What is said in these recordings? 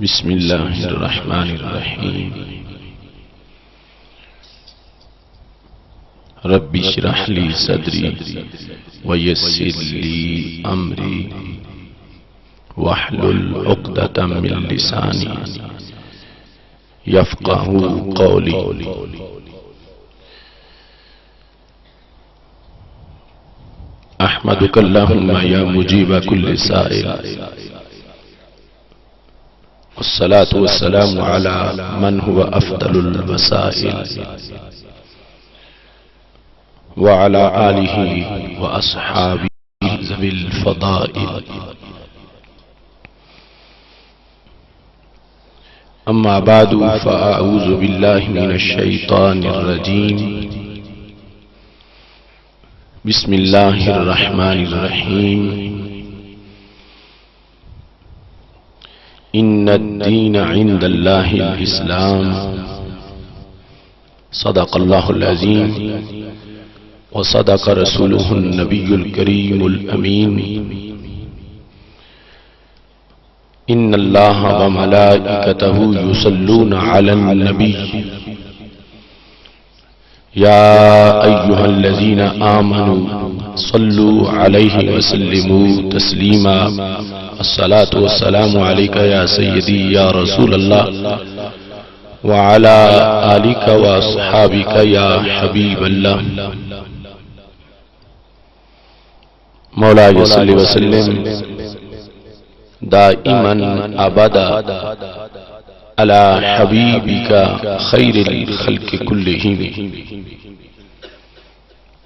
بسم الله الرحمن الرحيم. رب اشرح لي صدري ويسر لي أمري واحلل عقدة من لساني يفقه قولي. أحمدك اللهم يا مجيب كل سائل، والصلاة والسلام على من هو أفضل الوسائل وعلى آله وأصحابه ذوي الفضائل. أما بعد، فأعوذ بالله من الشيطان الرجيم. بسم الله الرحمن الرحيم. إن الدين عند الله الإسلام. صدق الله العظيم وصدق رسوله النبي الكريم الأمين. إن الله وملائكته يصلون على النبي يا أيها الذين آمنوا صلوا عليه وسلموا تسليما. الصلاة والسلام عليك يا سيدي يا رسول الله وعلى آلك وأصحابك يا حبيب الله. مولاي صل وسلم دائما أبدا على حبيبك خير الخلق كلهم،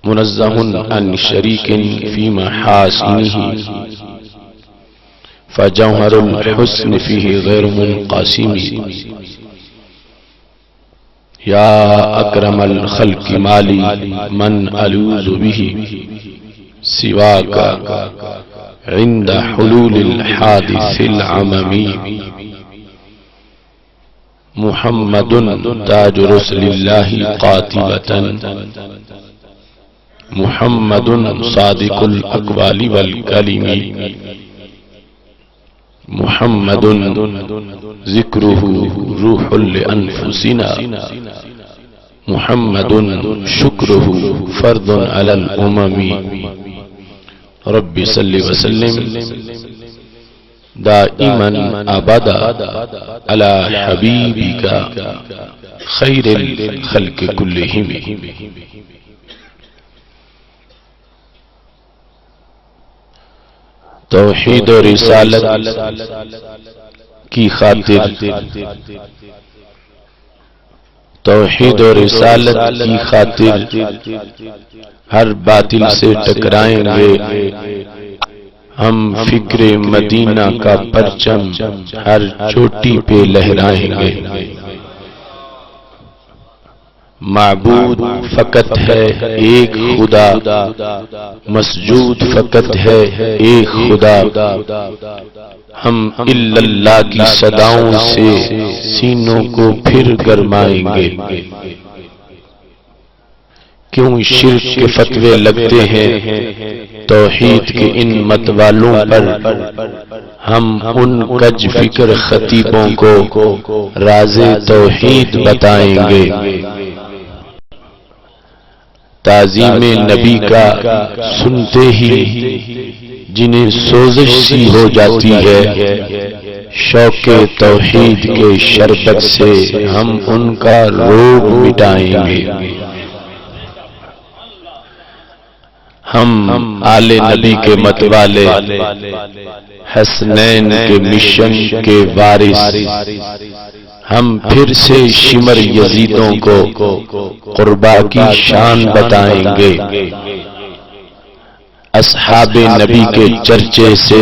منزه عن شريك في محاسنه، فجوهر الحسن فيه غير منقسم. يا أكرم الخلق مالي من ألوذ به سواك عند حلول الحادث العممي. محمد تاج رسل الله قاطبة، محمد صادق الأقوال والكلم، محمد ذكره روح لأنفسنا، محمد شكره فرض على الأمم. رب صل وسلم دائما أبدا على حبيبك خير الخلق كلهم. توحید و رسالت کی خاطر، توحید و رسالت کی خاطر ہر باطل سے ٹکرائیں گے ہم. فکر مدینہ کا پرچم ہر چوٹی پہ لہرائیں گے. معبود فقط ہے ایک خدا، مسجود فقط ہے ایک خدا. ہم الا اللہ کی صداؤں سے سینوں کو پھر گرمائیں گے. کیوں شرک کے فتوے لگتے ہیں توحید کے ان مت والوں پر؟ ہم ان کج فکر خطیبوں کو راز توحید بتائیں گے. تعظیم نبی کا سنتے ہی جنہیں سوزش سی ہو جاتی ہے، شوق توحید کے شربت سے ہم ان کا روگ مٹائیں گے. ہم آل نبی کے متوالے، حسنین کے مشن کے وارث، ہم پھر سے شمر یزیدوں کو قربا کی شان بتائیں گے. اصحاب نبی کے چرچے سے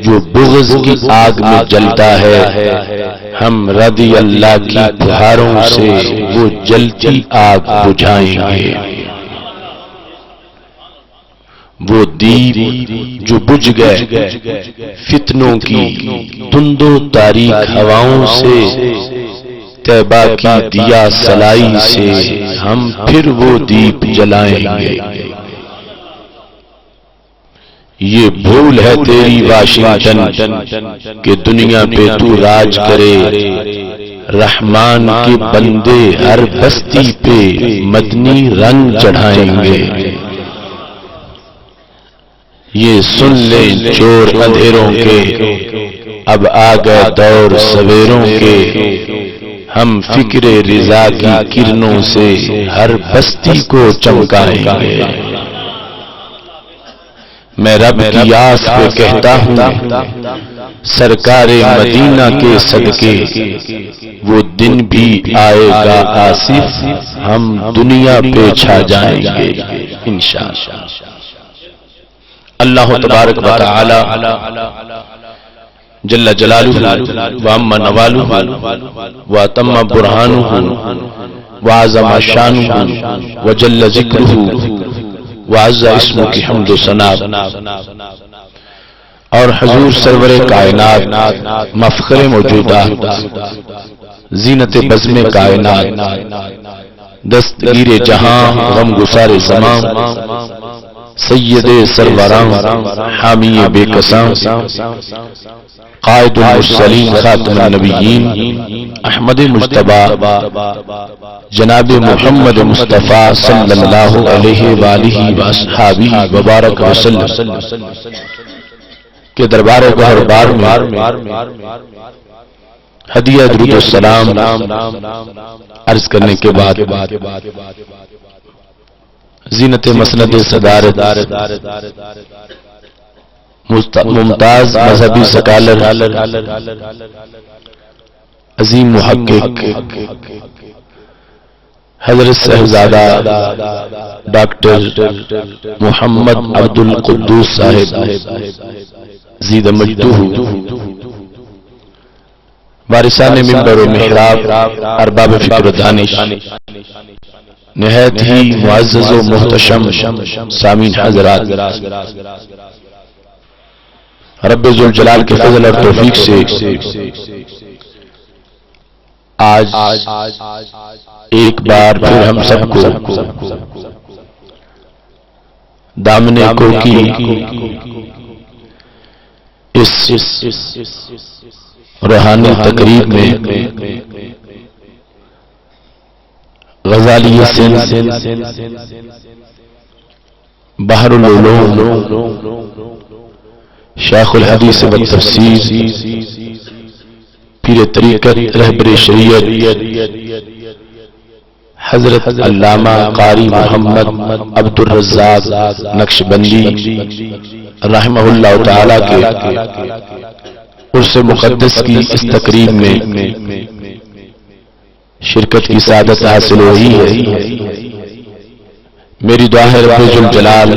جو بغض کی آگ میں جلتا ہے، ہم رضی اللہ کی بہاروں سے وہ جلتی آگ بجھائیں گے. وہ دیپ جو بجھ گئے فتنوں کی تند و تاریک ہواؤں سے، طیبہ کی دیا سلائی سے ہم پھر وہ دیپ جلائیں گے. یہ بھول ہے تیری واشنگٹن کہ دنیا پہ تو راج کرے، رحمان کے بندے ہر بستی پہ مدنی رنگ چڑھائیں گے۔ یہ سن لیں چور اندھیروں کے، اب آ گئے دور سویروں کے، ہم فکر رضا کی کرنوں سے ہر بستی کو چمکائیں گے۔ میں رب کی آس پہ کہتا ہوں سرکار مدینہ کے صدقے، وہ دن بھی آئے گا آصف، ہم دنیا پہ چھا جائیں گے انشاءاللہ۔ اللہ تبارک و تعالی جل جلالہ وعم نوالہ واتم برہانہ وعظم شانہ وجل ذکرہ وعز اسمہ کی حمد و ثنا، اور حضور سرور کائنات مفخر موجودات زینت بزم کائنات دستگیر جہاں غم گسار زمان سید سروران حامی بے کساں قائد المرسلین خاتم النبیین احمد مجتبی جناب محمد مصطفیٰ صلی اللہ علیہ وآلہ وصحبہ وبارک وسلم کے دربار گہر بار میں ہدیہ درود السلام عرض کرنے کے بعد زینت مسند صدارت ممتاز مذہبی سکالر عظیم محقق حضرت صاحبزادہ ڈاکٹر محمد عبد القدوس صاحب زید مجدہ وارثان منبر و محراب ارباب فکر و دانش، نہایت ہی معزز و محتشم سامعین حضرات، رب ذوالجلال کے فضل اور توفیق سے آج ایک بار پھر ہم سب کو دامن کو کی اس روحانی تقریب میں غزالی سند بحر العلوم شیخ الحدیث والتفسیر پیر طریقت رہبر شریعت حضرت علامہ قاری محمد عبد الرزاق نقشبندی رحمہ اللہ تعالی کے عرس مقدس کی اس تقریب میں شرکت کی سعادت حاصل ہوئی ہے۔ میری دعا ہے رب ذوالجلال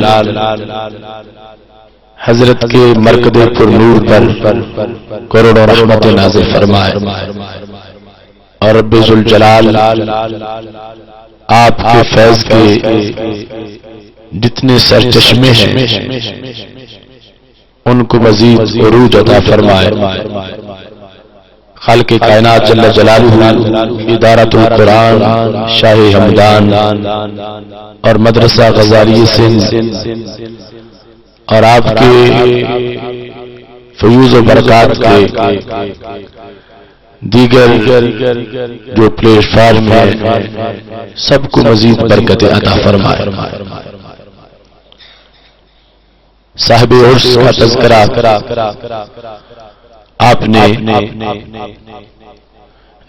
حضرت کے مرکز پر نور پر کروڑوں رحمت نازل فرمائے، اور رب ذوالجلال آپ کے فیض کے جتنے سرچشمے ہیں ان کو مزید عروج عطا فرمائے۔ خالق کائنات جل جلالہ ادارۃ القرآن شاہ ہمدان اور مدرسہ غزالی سندھ اور آپ کے فیوز و برکات کے دیگر جو پلیٹ فارم ہے سب کو مزید برکت عطا فرمائے۔ صاحب عرس کا تذکرہ آپ نے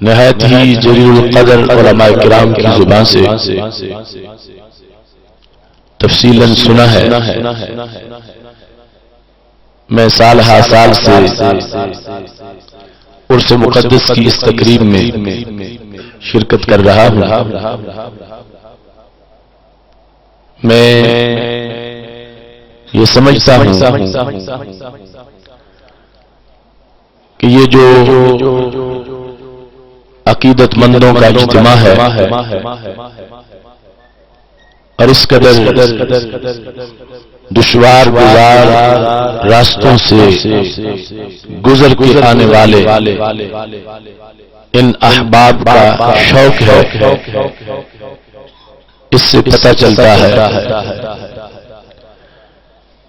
نہایت ہی جلیل القدر علماء کرام کی زبان سے تفصیلاً سنا ہے۔ میں سال ہا سال سے عرس مقدس کی اس تقریب میں شرکت کر رہا ہوں۔ میں یہ سمجھتا ہوں کہ یہ جو عقیدت مندوں کا اجتماع ہے اور اس قدر دشوار گزار راستوں سے گزر کے آنے والے ان احباب کا شوق ہے، اس سے پتہ چلتا ہے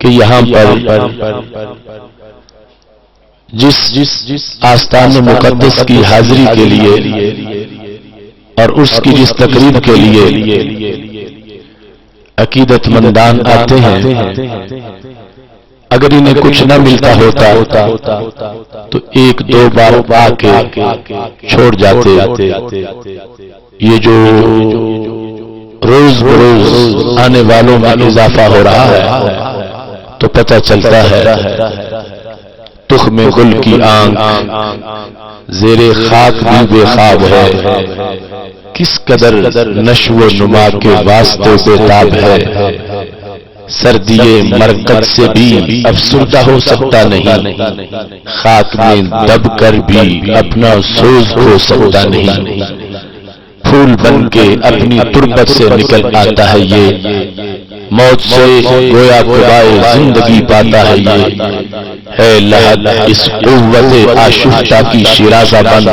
کہ یہاں پر جس آستان مقدس کی حاضری کے لیے اور اس کی جس تقریب کے لیے عقیدت مندان آتے ہیں، اگر انہیں کچھ نہ ملتا ہوتا تو ایک دو بار آ کے چھوڑ جاتے۔ یہ جو روز بروز آنے والوں میں اضافہ ہو رہا ہے تو پتہ چلتا ہے تخم گل کی آنکھ زیر خاک بھی بے خواب ہے، کس قدر نشو و نما کے واسطے بے تاب ہے، سردیے مرکز سے بھی افسردہ ہو سکتا نہیں، خاک میں دب کر بھی اپنا سوز ہو سکتا نہیں، پھول بن کے اپنی تربت سے نکل آتا ہے یہ، موت سے گویا قبائے زندگی پاتا ہے یہ، ہے لہب اس قوت آشفتہ کی شیرازہ بند،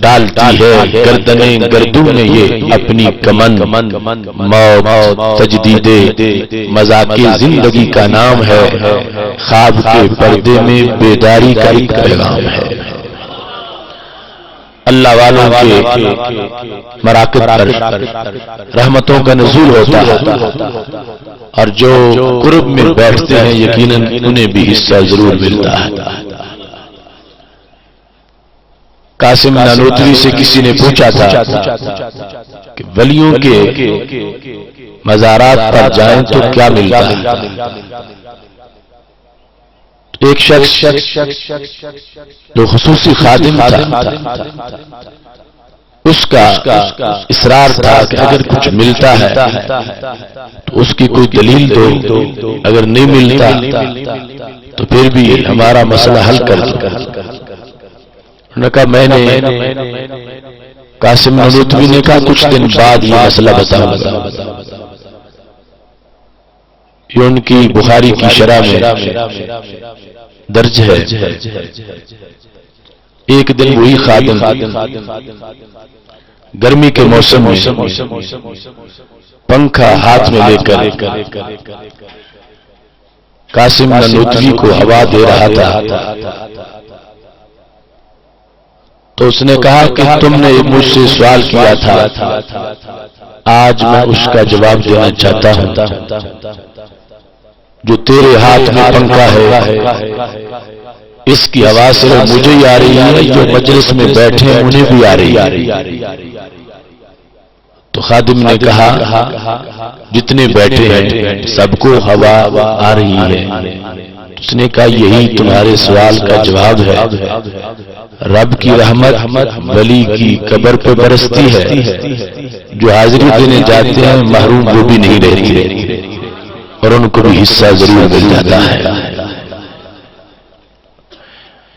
ڈالتی ہے گردنیں گردوں میں یہ اپنی کمن، موت تجدید مذاق زندگی کا نام ہے، خواب کے پردے میں بیداری کا ایک پیغام ہے۔ اللہ والوں کے مراقب پر رحمتوں کا نزول ہوتا ہے، اور جو قرب میں بیٹھتے ہیں یقیناً انہیں بھی حصہ ضرور ملتا ہے۔ قاسم نانوتوی سے کسی نے پوچھا تھا کہ ولیوں کے مزارات پر جائیں تو کیا ملتا ہے؟ ایک شخص جو خصوصی خادم تھا اس کا اصرار تھا کہ اگر کچھ ملتا ہے تو اس کی کوئی دلیل دو، اگر نہیں ملتا تو پھر بھی ہمارا مسئلہ حل کر دو۔ انہوں نے کہا میں نے قاسم نانوتوی نے کہا کچھ دن بعد یہ مسئلہ بتاؤں گا۔ یہ ان کی بخاری کی شرح میں درج ہے۔ ایک دن وہی خادم گرمی کے موسم میں پنکھا ہاتھ میں لے کر قاسم نانوتوی کو ہوا دے رہا تھا، تو اس نے کہا کہ تم نے مجھ سے سوال کیا تھا، آج میں اس کا جواب دینا چاہتا ہوں۔ جو تیرے ہاتھ میں پنکھا ہے اس کی ہوا صرف مجھے ہی آ رہی ہے، جو مجلس میں بیٹھے انہیں بھی آ رہی ہے۔ تو خادم نے کہا جتنے بیٹھے ہیں سب کو ہوا آ رہی ہے۔ اس نے کہا یہی تمہارے سوال کا جواب ہے، رب کی رحمت ولی کی قبر پہ برستی ہے، جو حاضری دینے جاتے ہیں محروم وہ بھی نہیں رہتی اور ان کو بھی حصہ ضرور مل جاتا ہے۔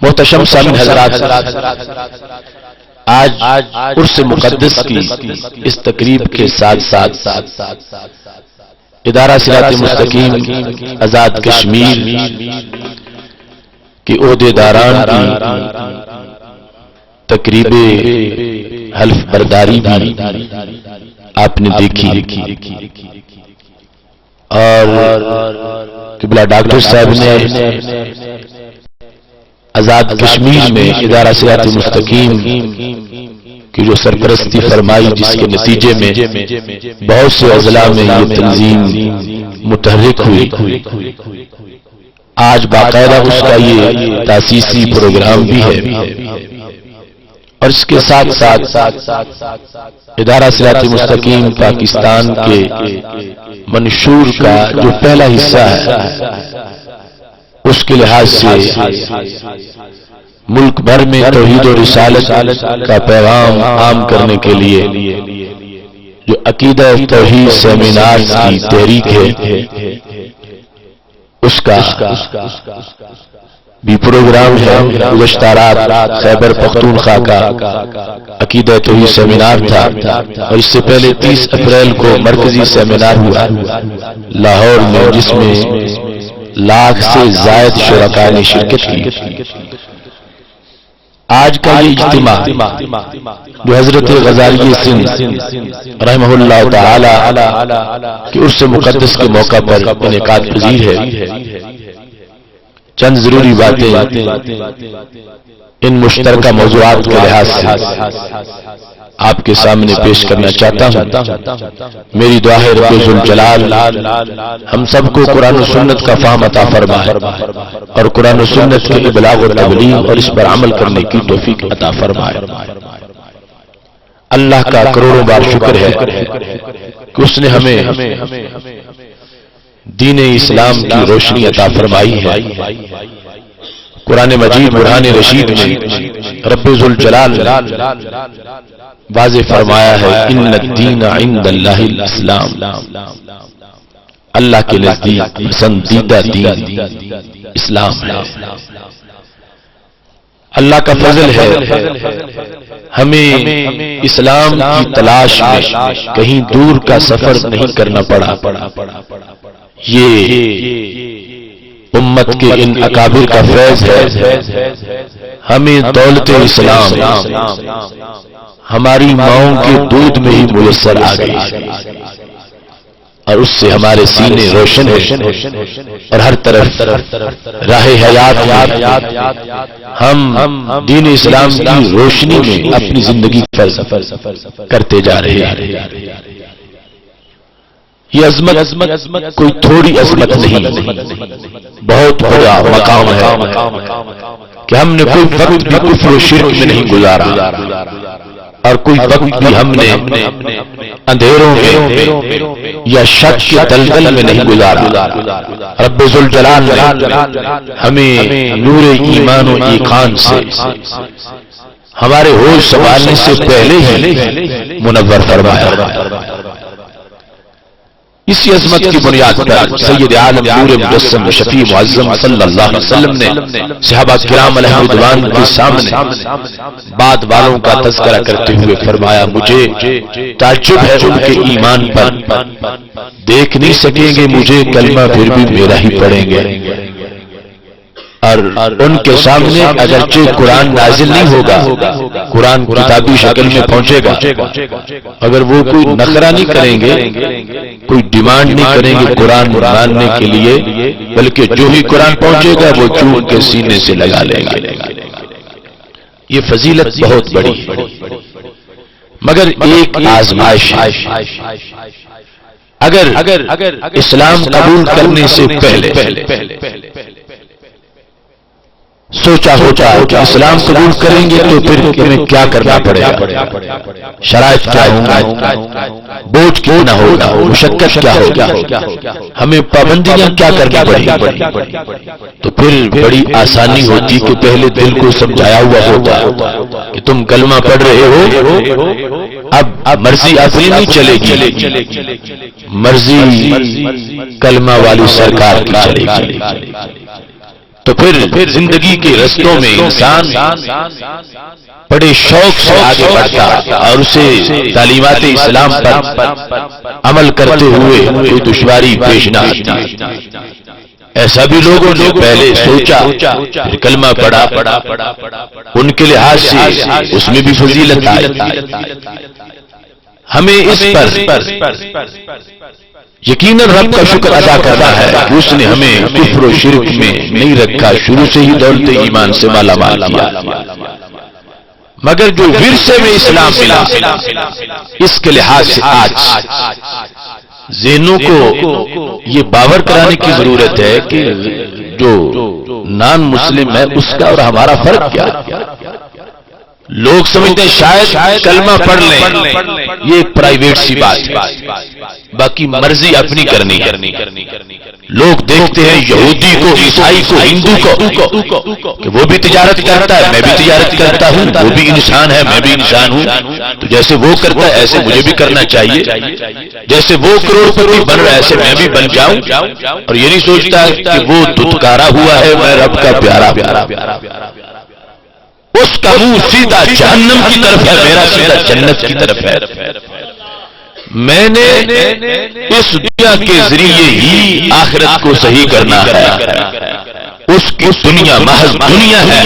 محتشم سامعین حضرات، آج عرس مقدس کی اس تقریب کے ساتھ ساتھ ادارہ صراط مستقیم آزاد کشمیر کے عہدیداران کی تقریب حلف برداری بھی آپ نے دیکھی، اور قبلہ ڈاکٹر صاحب نے آزاد کشمیر میں ادارہ صراط مستقیم کی جو سرپرستی فرمائی، جس کے نتیجے میں بہت سے اضلاع میں یہ تنظیم متحرک ہوئی، آج باقاعدہ اس کا یہ تاسیسی پروگرام بھی ہے، اور اس کے ساتھ ساتھ ادارہ صراط مستقیم پاکستان کے منشور کا جو پہلا حصہ ہے اس کے لحاظ سے ملک بھر میں توحید و رسالت کا پیغام عام کرنے کے لیے جو عقیدہ توحید سیمینار کی تحریک ہے اس کا بھی پروگرام ہے۔ گزشتہ رات خیبر پختونخوا کا عقیدہ توحید سیمینار تھا، اور اس سے پہلے 30 اپریل کو مرکزی سیمینار ہوا لاہور میں، جس میں لاکھ سے زائد شرکاء نے شرکت کی۔ آج کا یہ اجتماع جو حضرت غزالی سندھ رحمہ اللہ تعالی کے عرس مقدس کے موقع پر انعقاد پذیر ہے، چند ضروری باتیں ان مشترکہ موضوعات کے لحاظ سے آپ کے سامنے پیش کرنا چاہتا ہوں۔ میری دعا ہے رب ذوالجلال ہم سب کو قرآن و سنت کا فہم عطا فرمائے اور قرآن و سنت کے ابلاغ و تبلیغ اور اس پر عمل کرنے کی توفیق عطا فرمائے۔ اللہ کا کروڑوں بار شکر ہے کہ اس نے ہمیں دین اسلام کی روشنی عطا فرمائی ہے۔ قرآن مجید برہان رشید میں رب ذوالجلال واضح فرمایا ہے ان الدین عند اللہ الاسلام، اللہ کے نزدیک پسندیدہ دین اسلام ہے۔ اللہ کا فضل ہے ہمیں اسلام کی تلاش میں کہیں دور کا سفر نہیں کرنا پڑا۔ یہ امت کے ان اکابر کا فیض ہے، ہمیں دولت اسلام ہماری ماؤں کے دودھ میں ہی میسر آ گئی اور اس سے ہمارے سینے روشن ہیں اور ہر طرف راہ حیات ہم دین اسلام کی روشنی میں اپنی زندگی پر سفر کرتے جا رہے ہیں۔ یہ عظمت کوئی تھوڑی عظمت نہیں، بہت بڑا مقام ہے کہ ہم نے کوئی وقت بھی کفر و شرک میں نہیں گزارا اور کوئی وقت بھی ہم نے اندھیروں میں یا شک کے دلدل میں نہیں گزارا۔ رب ذوالجلال نے ہمیں نور ایمان و ایقان سے ہمارے ہوش سنبھالنے سے پہلے ہی منور فرمایا۔ اسی عظمت کی بنیاد پر سید عالم نور مجسم شفیع معظم صلی اللہ علیہ وسلم نے صحابہ کرام علیہ رضوان کے سامنے بعد والوں کا تذکرہ کرتے ہوئے فرمایا مجھے تعجب ہے ان کے ایمان پر، دیکھ نہیں سکیں گے مجھے کلمہ پھر بھی میرا ہی پڑھیں گے، اور ان کے سامنے اگرچہ قرآن نازل نہیں ہوگا، قرآن کتابی شکل میں پہنچے گا، اگر وہ کوئی نخرہ نہیں کریں گے، کوئی ڈیمانڈ نہیں کریں گے قرآن ماننے کے لیے، بلکہ جو ہی قرآن پہنچے گا وہ چوم کے سینے سے لگا لیں گے۔ یہ فضیلت بہت بڑی ہے، مگر ایک آزمائش ہے۔ اگر اسلام قبول کرنے سے پہلے سوچا ہوتا ہے کہ اسلام قبول کریں گے تو پھر ہمیں کیا کرنا پڑے گا، شرائط کیا ہوں گے، بوجھ کتنا ہوگا، مشقت کیا ہوگا، ہمیں پابندیاں کیا کرنی پڑیں گی، تو پھر بڑی آسانی ہوتی کہ پہلے دل کو سمجھایا ہوا ہوتا کہ تم کلمہ پڑھ رہے ہو، اب مرضی اپنی نہیں چلے گی، مرضی کلمہ والی سرکار کی چلے گی۔ تو پھر زندگی کے رستوں میں انسان بڑے شوق سے آگے بڑھتا اور اسے تعلیمات اسلام پر عمل کرتے ہوئے کوئی دشواری پیش نہ آتی۔ ایسا بھی لوگوں نے پہلے سوچا پھر کلمہ پڑھا، ان کے لحاظ سے اس میں بھی فضیلت آئی۔ ہمیں اس پر یقیناً رب کا شکر ادا کرنا ہے کہ اس نے ہمیں کفر و شرک میں نہیں رکھا، شروع سے ہی دولت ایمان سے مالا مال کیا۔ مگر جو ورثے میں اسلام ملا اس کے لحاظ سے آج ذہنوں کو یہ باور کرانے کی ضرورت ہے کہ جو نان مسلم ہے اس کا اور ہمارا فرق کیا ہے۔ لوگ سمجھتے ہیں شاید کلمہ پڑھ لیں یہ ایک پرائیویٹ سی بات ہے، باقی مرضی اپنی کرنی ہے۔ لوگ دیکھتے ہیں یہودی کو، عیسائی کو، ہندو کو کہ وہ بھی تجارت کرتا ہے، میں بھی تجارت کرتا ہوں، وہ بھی انسان ہے، میں بھی انسان ہوں، تو جیسے وہ کرتا ہے ایسے مجھے بھی کرنا چاہیے، جیسے وہ کروڑ پتی بن رہا ہے ایسے میں بھی بن جاؤں، اور یہ نہیں سوچتا کہ وہ دھتکارا ہوا ہے میں رب کا پیارا پیارا، اس کا منہ سیدھا جہنم کی طرف ہے، میرا سیدھا جنت کی طرف ہے۔ میں نے اس دنیا کے ذریعے ہی آخرت کو صحیح کرنا ہے، اس کی دنیا محض دنیا ہے،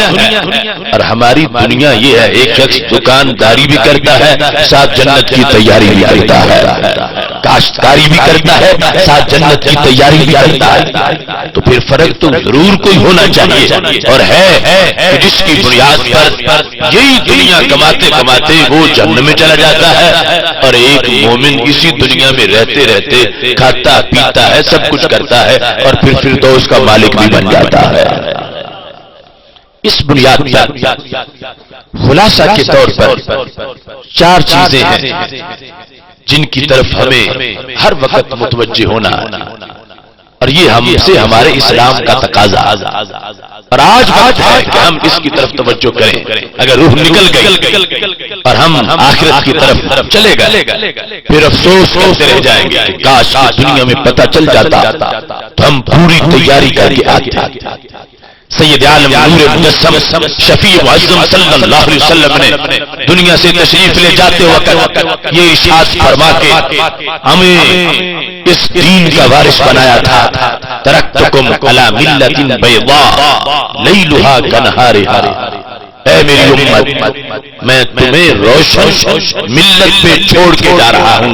اور ہماری دنیا یہ ہے ایک شخص دکانداری بھی کرتا ہے ساتھ جنت کی تیاری بھی کرتا ہے، کاشتکاری بھی کرتا ہے ساتھ جنت کی تیاری بھی کرتا ہے، تو پھر فرق تو ضرور کوئی ہونا چاہیے، اور ہے کہ جس کی بنیاد پر یہی دنیا کماتے کماتے وہ جہنم میں چلا جاتا ہے، اور ایک مومن اسی دنیا میں رہتے رہتے کھاتا پیتا ہے سب کچھ کرتا ہے اور پھر فردوس کا مالک بھی بن جاتا ہے۔ اس بنیاد پر خلاصہ کے طور پر چار چیزیں ہیں جن کی طرف ہمیں ہر وقت متوجہ ہونا ہے، اور یہ ہم سے ہمارے اسلام کا تقاضا، اور آج وقت ہے کہ ہم اس کی طرف توجہ کریں۔ اگر روح نکل گئی اور ہم آخرت کی طرف چلے گئے پھر افسوس کرتے رہ جائیں گے، کاش دنیا میں پتہ چل جاتا تو ہم پوری تیاری کر کے آتے۔ سید عالم نور مجسم شفیع معظم صلی اللہ علیہ وسلم نے دنیا سے تشریف لے جاتے وقت یہ ارشاد فرما کے ہمیں اس دین کا وارث بنایا تھا، ترکتکم علی ملت بیضاء لیلھا کنہارھا، اے میری امت میں تمہیں روشن ملت پہ چھوڑ کے جا رہا ہوں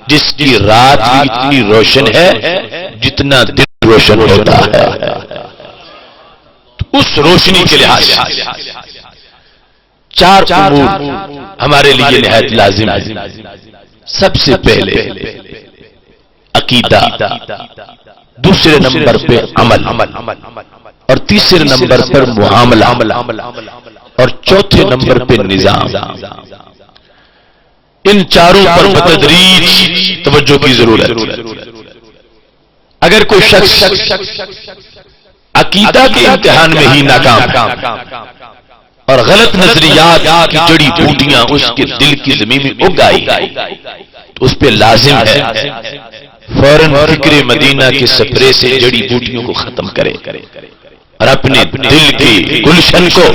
جس کی رات بھی اتنی روشن ہے جتنا دن روشن ہوتا ہے۔ اس روشنی کے لحاظ سے چار امور ہمارے لیے نہایت لازم ہے۔ سب سے پہلے عقیدہ، دوسرے نمبر پہ عمل، اور تیسرے نمبر پر معاملہ، اور چوتھے نمبر پہ نظام۔ ان چاروں پر بتدریج توجہ کی ضرورت۔ اگر کوئی شخص عقیدہ کے امتحان میں ہی ناکام اور غلط نظریات کی جڑی بوٹیاں اس کے دل کی زمین میں اگ آئی تو اس پہ لازم ہے فوراً فکر مدینہ کے سپرے سے جڑی بوٹیوں کو ختم کرے اور اپنے دل کے گلشن کو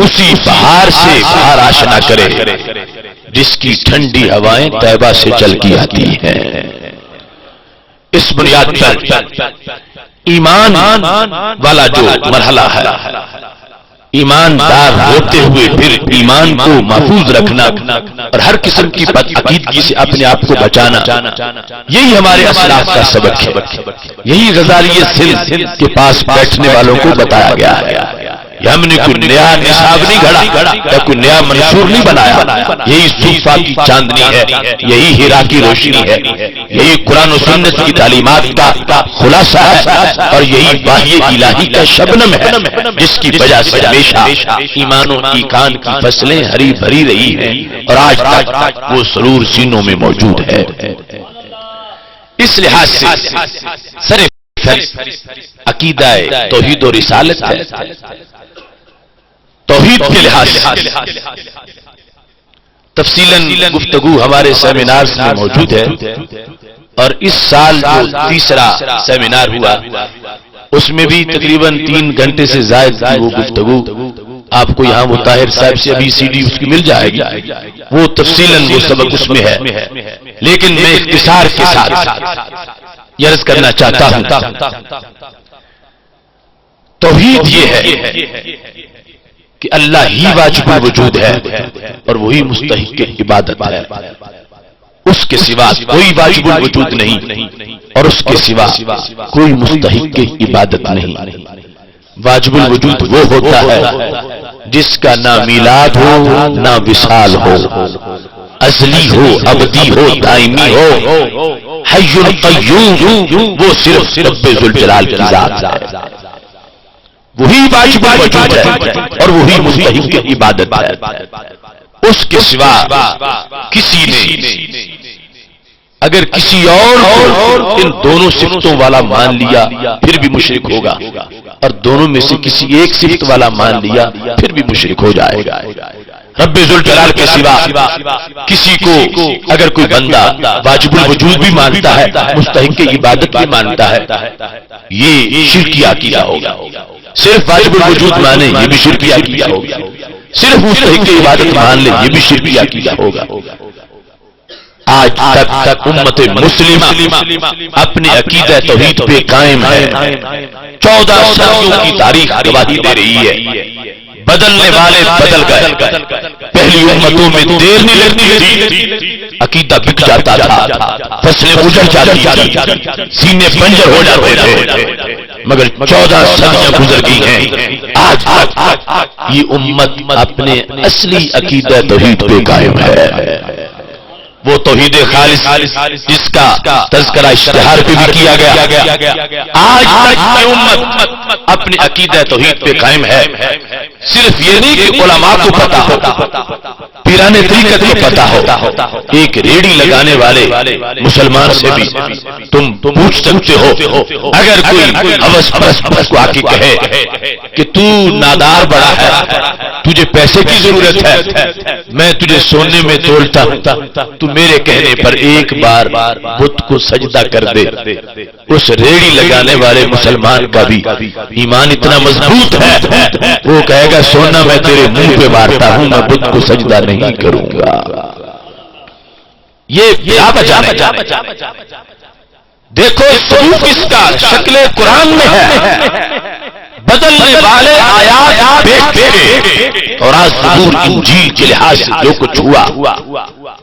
اسی بہار سے باہر آشنا کرے جس کی ٹھنڈی ہوائیں طیبہ سے چل کی آتی ہیں۔ اس بنیاد پر ایمان والا جو مرحلہ ہے، ایماندار ہوتے ہوئے پھر ایمان کو محفوظ رکھنا اور ہر قسم کی بد عقیدگی سے اپنے آپ کو بچانا، یہی ہمارے اسلاف کا سبق ہے۔ یہی غزالی سندھ کے پاس بیٹھنے والوں کو بتایا گیا ہے۔ ہم نے کوئی نیا نصاب نہیں گھڑا یا کوئی نیا منشور نہیں بنایا، یہی صوفہ کی چاندنی ہے، یہی ہیرا کی روشنی ہے، یہی قرآن و سنت کی تعلیمات کا خلاصہ ہے، اور یہی وحی الہی کا شبنم ہے جس کی وجہ سے ہمیشہ ایمان و ایقان کی فصلیں ہری بھری رہی ہیں اور آج تک وہ سرور سینوں میں موجود ہے۔ اس لحاظ سے عقیدہ توحید و رسالت ہے۔ توحید کے لحاظ سے تفصیلاً گفتگو ہمارے سیمینارز میں موجود ہے، اور اس سال جو تیسرا سیمینار ہوا اس میں بھی تقریباً 3 گھنٹے سے زائد کی وہ گفتگو آپ کو یہاں وہ طاہر صاحب سے ابھی CD اس کی مل جائے گی، وہ تفصیلاً وہ سبق اس میں ہے، لیکن میں اختصار کے ساتھ یہ عرض کرنا چاہتا ہوں توحید یہ ہے کہ اللہ ہی واجب الوجود ہے اور وہی مستحق عبادت ہے، اس کے سوا کوئی واجب الوجود نہیں اور اس کے سوا کوئی مستحق عبادت نہیں۔ واجب الوجود وہ ہوتا ہے جس کا نہ میلاد ہو نہ وصال ہو، ازلی ہو ابدی ہو دائمی ہو، حی القیوم وہ صرف رب ذوالجلال کی ذات ہے، وہی واجب الوجود ہے اور وہی مستحق عبادت ہے۔ اس کے سوا کسی نے اگر کسی اور ان دونوں صفتوں والا مان لیا پھر بھی مشرک ہوگا، اور دونوں میں سے کسی ایک صفت والا مان لیا پھر بھی مشرک ہو جائے گا۔ رب ذوالجلال کے سوا کسی کو اگر کوئی بندہ واجب الوجود بھی مانتا ہے، مستحق عبادت بھی مانتا ہے، یہ شرکی عقیدہ ہوگا۔ صرف واجب الوجود مانے یہ بھی شرکی عقیدہ ہوگا، صرف مستحق عبادت مان لے یہ بھی شرکی عقیدہ ہوگا۔ آج تک امت مسلمہ اپنے عقیدہ توحید پہ قائم ہے. 14 صدیوں کی تاریخ گواہی دے رہی ہے. بدلنے والے بدل گئے. پہلی امتوں میں دیر نہیں لگتی تھی، عقیدہ بک جاتا تھا، فصلیں اجڑ جاتی تھی، سینے بنجر ہو جاتے تھے. مگر 14 صدیاں گزر گئی ہیں، آج یہ امت اپنے اصلی عقیدہ توحید پہ قائم ہے. وہ توحید خالص جس کا تذکرہ اشتہار پہ بھی کیا گیا. آج تک یہ امت اپنے عقیدہ توحید پہ قائم ہے. صرف یہ نہیں کہ علماء کو پتا ہو، پیرانے طریقت کو پتا ہو. ایک ریڑھی لگانے والے مسلمان سے بھی تم پوچھ سکتے ہو. اگر کوئی ہوس پرست کو آ کے کہے کہ تو نادار بڑا ہے، تجھے پیسے کی ضرورت ہے، میں تجھے سونے میں تولتا ہوں، تو میرے کہنے پر ایک بار بت کو سجدہ کر دے. اس ریڑھی لگانے والے مسلمان کا بھی ایمان اتنا مضبوط ہے، وہ کہے گا سونا میں تیرے منہ پہ مارتا ہوں، میں بت کو سجدہ نہیں کروں گا. یہ کیا بچانا؟ دیکھو ثبوت اس کا شکل قرآن میں ہے. بدلنے والے آیات دیکھ اور آج زبور انجیل کے لحاظ سے جو کچھ ہوا،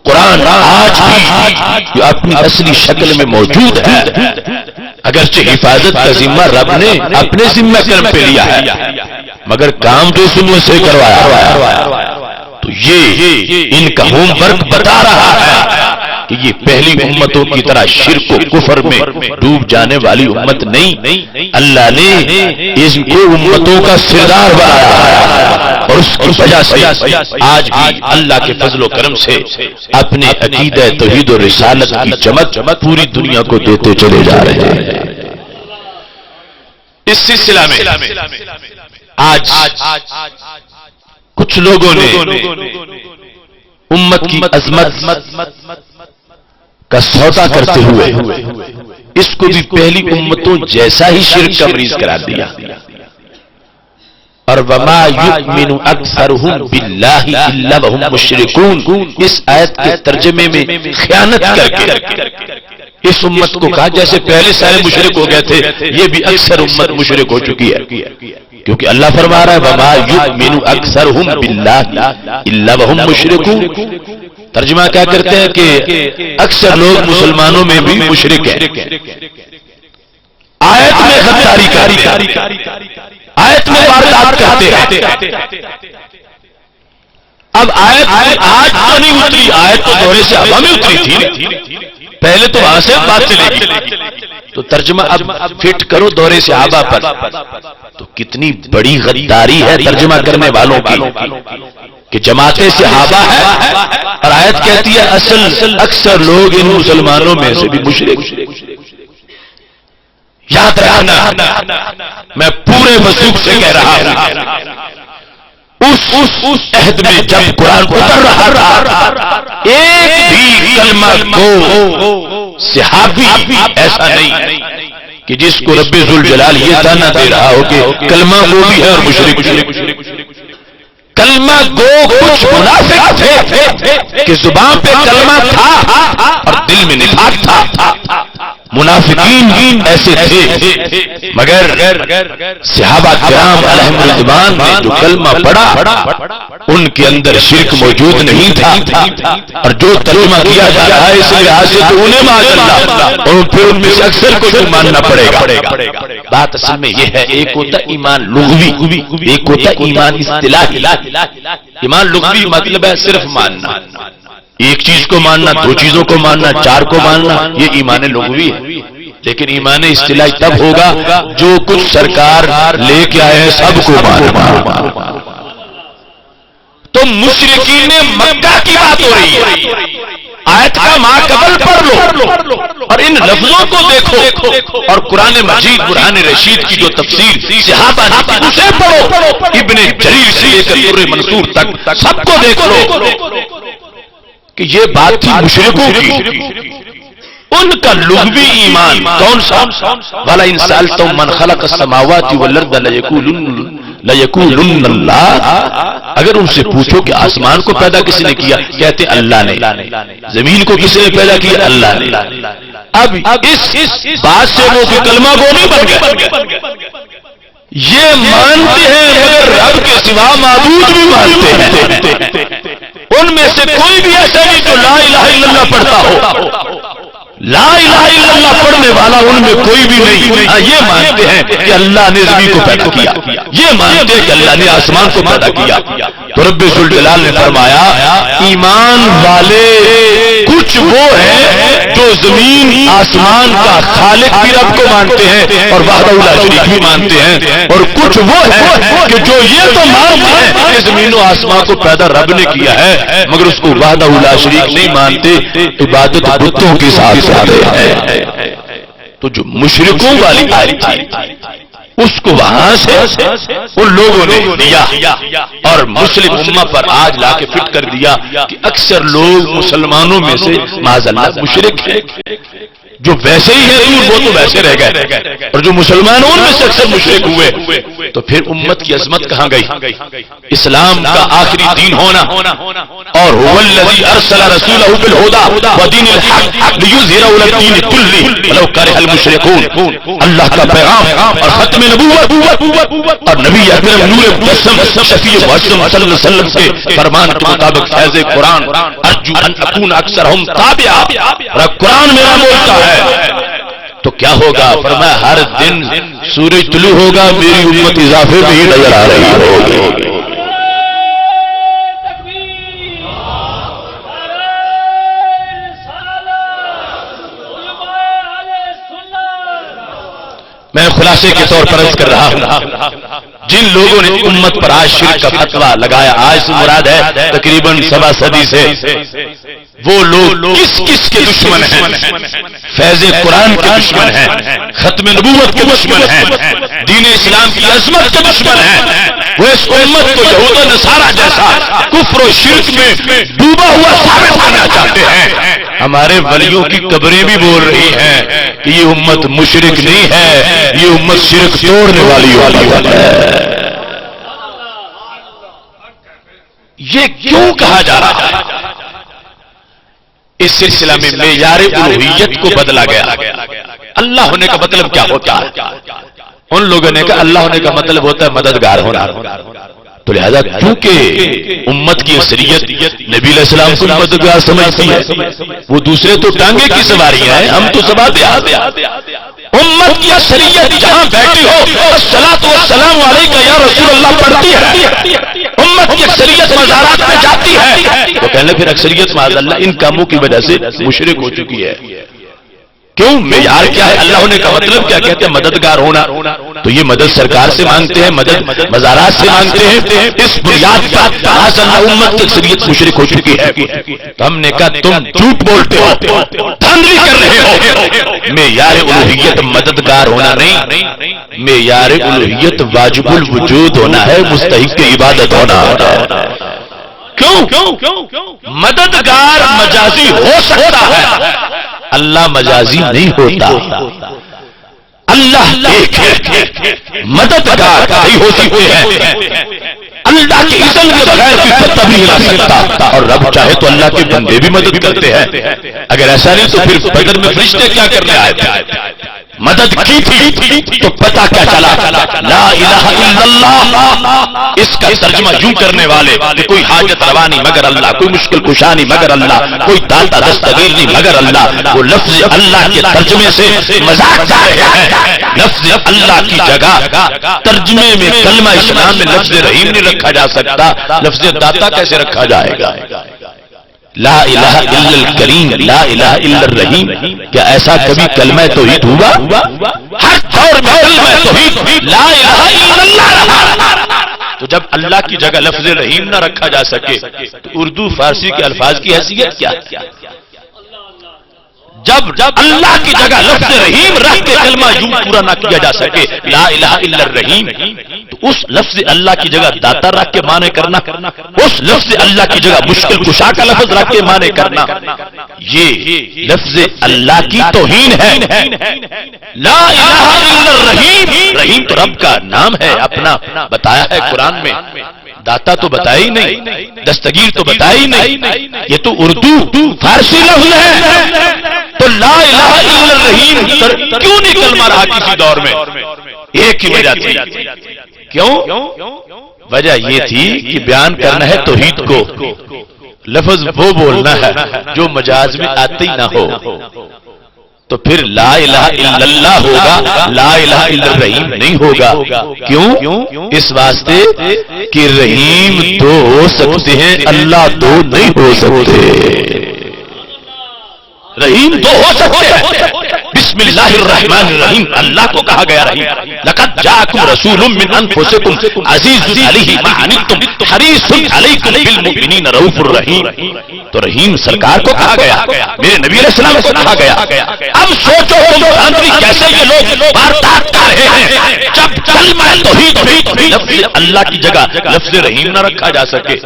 قرآن آج بھی اپنی اصلی شکل میں موجود ہے. اگرچہ حفاظت کا ذمہ رب نے اپنے ذمہ کرم پہ لیا ہے، مگر کام تو سنوں سے کروایا. تو یہ ان کا ہوم ورک بتا رہا ہے کہ یہ پہلی امتوں کی طرح شرک و کفر میں ڈوب جانے والی امت نہیں. اللہ نے اس کو امتوں کا سردار بنایا ہے، اور اس کی وجہ سے آج بھی اللہ کے فضل و کرم سے اپنے عقیدہ توحید و رسالت کی چمک پوری دنیا کو دیتے چلے جا رہے ہیں. اس سلسلہ میں آج کچھ لوگوں نے امت کی عظمت کا سودا کرتے ہوئے اس کو بھی پہلی امتوں جیسا ہی شرک کا مریض قرار دیا. اور وما یؤمن اکثرهم باللہ الا وهم مشرکون، اس آیت کے ترجمے میں خیانت کر کے اس امت کو کہا جیسے پہلے سارے مشرک ہو گئے تھے، یہ بھی اکثر امت مشرک ہو چکی ہے. کیونکہ اللہ فرما رہا ہے وما یؤمن اکثرهم باللہ الا وهم مشرکون. ترجمہ کیا کرتے ہیں کہ اکثر لوگ مسلمانوں میں بھی مشرک ہیں. آیت میں غداری کرتے ہیں، آیت میں واردات کرتے ہیں. اب آیت آج تو نہیں اتری، آیت تو دورے سے ہوا میں اتری تھی، پہلے تو وہاں سے بات چلے گی. تو ترجمہ اب فٹ کرو دورے صحابہ پر. تو کتنی بڑی غداری ہے ترجمہ کرنے والوں کی کہ جماعت صحابہ ہے اور آیت کہتی ہے اصل اکثر لوگ ان مسلمانوں میں سے بھی مشرک. یاد رکھنا میں پورے وثوق سے کہہ رہا ہوں، اس عہد میں جب قرآن اتر رہا تھا ایک بھی کلمہ کو صحابی ایسا نہیں کہ جس کو رب ذوالجلال یہ تانا دے رہا ہو کہ کلمہ گو بھی ہے اور مشرک. کلمہ گو کچھ منافق تھے کہ زبان پہ کلمہ تھا اور دل میں نفاق تھا. منافقین ایسے تھے، مگر صحابہ کرام علیہم الرضوان نے جو کلمہ پڑھا ان کے اندر شرک موجود نہیں تھا. اور جو ترجمہ کیا جا رہا ہے اس لحاظ سے تو انہیں معاذ اللہ، اور پھر ان میں سے اکثر کو تو ماننا پڑے گا. بات اصل میں یہ ہے، ایک ہوتا ایمان لغوی، ایک ہوتا ایمان اصطلاحی. ایمان لغوی مطلب ہے صرف ماننا، ایک چیز کو ماننا، دو چیزوں کو ماننا، چار کو ماننا، یہ ایمان لغوی ہے. لیکن ایمان اصطلاحی تب ہوگا جو کچھ سرکار لے کے آئے ہیں سب کو ماننا. تو مشرکین مکہ کی بات ہو رہی ہے، آیت کا ماقبل پڑھ لو اور ان لفظوں کو دیکھو، اور قرآن مجید برہان رشید کی جو تفسیر صحابہ نے اسے پڑھو، ابن جریر سے لے کر در منصور تک سب کو دیکھ لو کہ یہ بات تھی مشرکوں کی. ان کا لغوی ایمان کون سا؟ وَلَئِن سَأَلْتَهُم مَّنْ خَلَقَ السَّمَاوَاتِ وَالْأَرْضَ لَيَقُولُنَّ اللَّهُ، اگر ان سے پوچھو کہ آسمان کو پیدا کس نے کیا، کہتے اللہ نے، زمین کو کس نے پیدا کیا، اللہ نے۔ اب اس بات سے وہ کلمہ گو نہیں بن گئے، یہ مانتے ہیں مگر رب کے سوا معبود بھی مانتے ہیں۔ ان میں سے کوئی بھی ایسا نہیں جو لا الہ الا اللہ پڑھتا ہو، لا الہ الا اللہ پڑھنے والا ان میں کوئی بھی نہیں۔ یہ مانتے ہیں کہ اللہ نے زمین کو پیدا کیا، یہ مانتے ہیں کہ اللہ نے آسمان کو پیدا کیا۔ تو رب ذوالجلال نے فرمایا ایمان والے کچھ وہ ہیں جو زمین آسمان کا خالق بھی رب کو مانتے ہیں اور وحدہ لا شریک بھی مانتے ہیں، اور کچھ وہ ہیں کہ جو یہ تو مانتے ہیں کہ زمین و آسمان کو پیدا رب نے کیا ہے مگر اس کو وحدہ لا شریک نہیں مانتے، عبادت بتوں کے ساتھ کرتے ہیں۔ تو جو مشرکوں والی آیت تھی اس کو وہاں سے ان لوگوں نے لیا اور مسلم امہ پر آج لا کے فٹ کر دیا کہ اکثر لوگ مسلمانوں میں سے معاذ اللہ مشرک ہیں، جو ویسے ہی ہیں وہ تو ویسے رہ گئے، اور جو مسلمانوں میں سے اکثر مشرک ہوئے۔ تو پھر امت کی عظمت کہاں گئی؟ اسلام کا آخری دین ہونا، اور هو الذی ارسل رسولہ بالہدی ودین الحق لیظہرہ علی الدین کلہ ولو کرہ المشرکون۔ اللہ کا پیغام اور ختم نبوت اور نبی اکرم نور مجسم شفیع معصوم صلی اللہ علیہ وسلم کے فرمان کے مطابق فیض قرآن ارجو ان اکون اکثرہم تابعا، اور قرآن میرا بولتا ہے تو کیا ہوگا؟ فرمایا ہر دن سورج طلوع ہوگا میری امت اضافے میں ہی نظر آ رہی ہوگی۔ میں خلاصے کے طور پر عرض کر رہا ہوں جن لوگوں نے امت پر آج شرک کا فتویٰ لگایا، آج سے مراد ہے تقریباً 7 صدی سے، وہ لوگ کس کے دشمن ہیں؟ فیض قرآن کے دشمن ہیں، ختم نبوت کے دشمن ہیں، دین اسلام کی عظمت کے دشمن ہیں۔ وہ اس امت کو یہود و نصارہ جیسا کفر و شرک میں ڈوبا ہوا ثابت کرنا چاہتے ہیں۔ ہمارے ولیوں کی قبریں بھی بول رہی ہیں کہ یہ امت مشرک نہیں ہے، یہ امت شرک توڑنے والی ہے۔ یہ کیوں کہا جا رہا ہے؟ اس سلسلہ میں معیار الوہیت کو بدلا گیا۔ اللہ ہونے کا مطلب کیا ہوتا ہے؟ ان لوگوں نے کہا اللہ ہونے کا مطلب ہوتا ہے مددگار ہونا، تو لہذا چونکہ امت کی اکثریت نبی علیہ السلام کو مددگار سمجھتی ہے، وہ دوسرے تو ٹانگے کی سواریاں ہیں، ہم تو سوار ہیں۔ امت کی اکثریت جہاں بیٹھی ہو الصلاۃ والسلام علیک یا رسول اللہ پڑھتی ہے، امت کی اکثریت مزارات میں جاتی ہے، تو کہنے پھر اکثریت معاذ اللہ ان کاموں کی وجہ سے مشرک ہو چکی ہے۔ کیوں؟ معیار کیا ہے؟ اللہ ہونے کا مطلب کیا کہتے ہیں؟ مددگار ہونا۔ تو یہ مدد سرکار سے مانگتے ہیں، مدد مزارات سے مانگتے ہیں، اس بنیاد پر معاذ اللہ امت کی اکثریت مشرک ہو چکی ہے۔ تو ہم نے کہا تم جھوٹ بولتے ہو، دھاندلی کر رہے ہو۔ معیار الوہیت مددگار ہونا نہیں، معیار الوہیت واجب الوجود ہونا ہے، مستحق عبادت ہونا ہے۔ کیوں؟ مددگار مجازی ہو سکتا ہے، اللہ مجازی نہیں ہوتا۔ اللہ ایک ہے، مددگار نہیں ہو سکتے ہیں۔ اللہ کی اذن کے بغیر کوئی پتہ بھی نہیں لا سکتا، اور رب چاہے تو اللہ کے بندے بھی مدد کرتے ہیں۔ اگر ایسا نہیں تو پھر بدر میں فرشتے کیا کرنے آئے تھے؟ مدد کی تھی تو پتہ کیا چلا؟ لا الہ الا اللہ۔ اس کا ترجمہ یوں کرنے والے کہ کوئی حاجت روا نہیں مگر اللہ، کوئی مشکل کشا نہیں مگر اللہ، کوئی داتا دستگیر نہیں مگر اللہ۔ وہ لفظ اللہ کے ترجمے سے مذاق کر رہے ہیں۔ لفظ اللہ کی جگہ ترجمے میں کلمہ اسلام میں لفظ رحیم نہیں رکھا جا سکتا، لفظ داتا کیسے رکھا جائے گا؟ لا الہ الا الکریم، لا الہ الا الرحیم، کیا ایسا کبھی کلمہ توحید ہوا؟ ہر دور میں کلمہ توحید لا الہ الا اللہ رہا۔ تو جب اللہ کی جگہ لفظ رحیم نہ رکھا جا سکے تو اردو فارسی کے الفاظ کی حیثیت کیا؟ جب اللہ کی جگہ لفظ رحیم رکھ کے کلمہ یوں پورا نہ کیا جا سکے لا الہ الا الرحیم، تو اس لفظ اللہ کی جگہ داتا رکھ کے معنی کرنا، اس لفظ اللہ کی جگہ مشکل کشا کا لفظ رکھ کے معنی کرنا، یہ لفظ اللہ کی توہین ہے. لا الہ الا الرحیم، رحیم تو رب کا نام ہے، اپنا بتایا ہے قرآن میں. داتا تو بتایا ہی نہیں، دستگیر تو بتایا ہی نہیں، یہ تو اردو فارسی لفظ ہے. تو لا الہ الا الرحیم کیوں نہیں کلمہ رہا کسی دور میں؟ ایک ہی وجہ تھی. کیوں؟ وجہ یہ تھی کہ بیان کرنا ہے توحید کو، لفظ وہ بولنا ہے جو مجاز میں آتے ہی نہ ہو. تو پھر لا الہ الا اللہ ہوگا، لا الہ الا الرحیم نہیں ہوگا. کیوں؟ اس واسطے کہ رحیم دو ہو سکتے ہیں، اللہ دو نہیں ہو سکتے. رحیم دو ہو سکتے ہیں. بسم اللہ الرحمن الرحیم اللہ کو کہا گیا رحیم. لقد جاءکم رسول من انفسکم عزیز علیہ ما عنتم حریص علیکم بالمؤمنین رؤوف الرحیم. تو رحیم سرکار کو کہا گیا، میرے نبی علیہ السلام کو کہا گیا. اب سوچو کیسے یہ لوگ واردات کر رہے ہیں جب کلمہ توحید لفظ اللہ کی جگہ لفظ رحیم نہ رکھا جا سکے.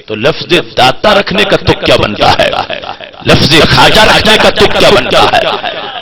تو لفظ داتا رکھنے کا تک کیا بنتا ہے، لفظ خواجہ رکھنے کا تک کیا بنتا ہے،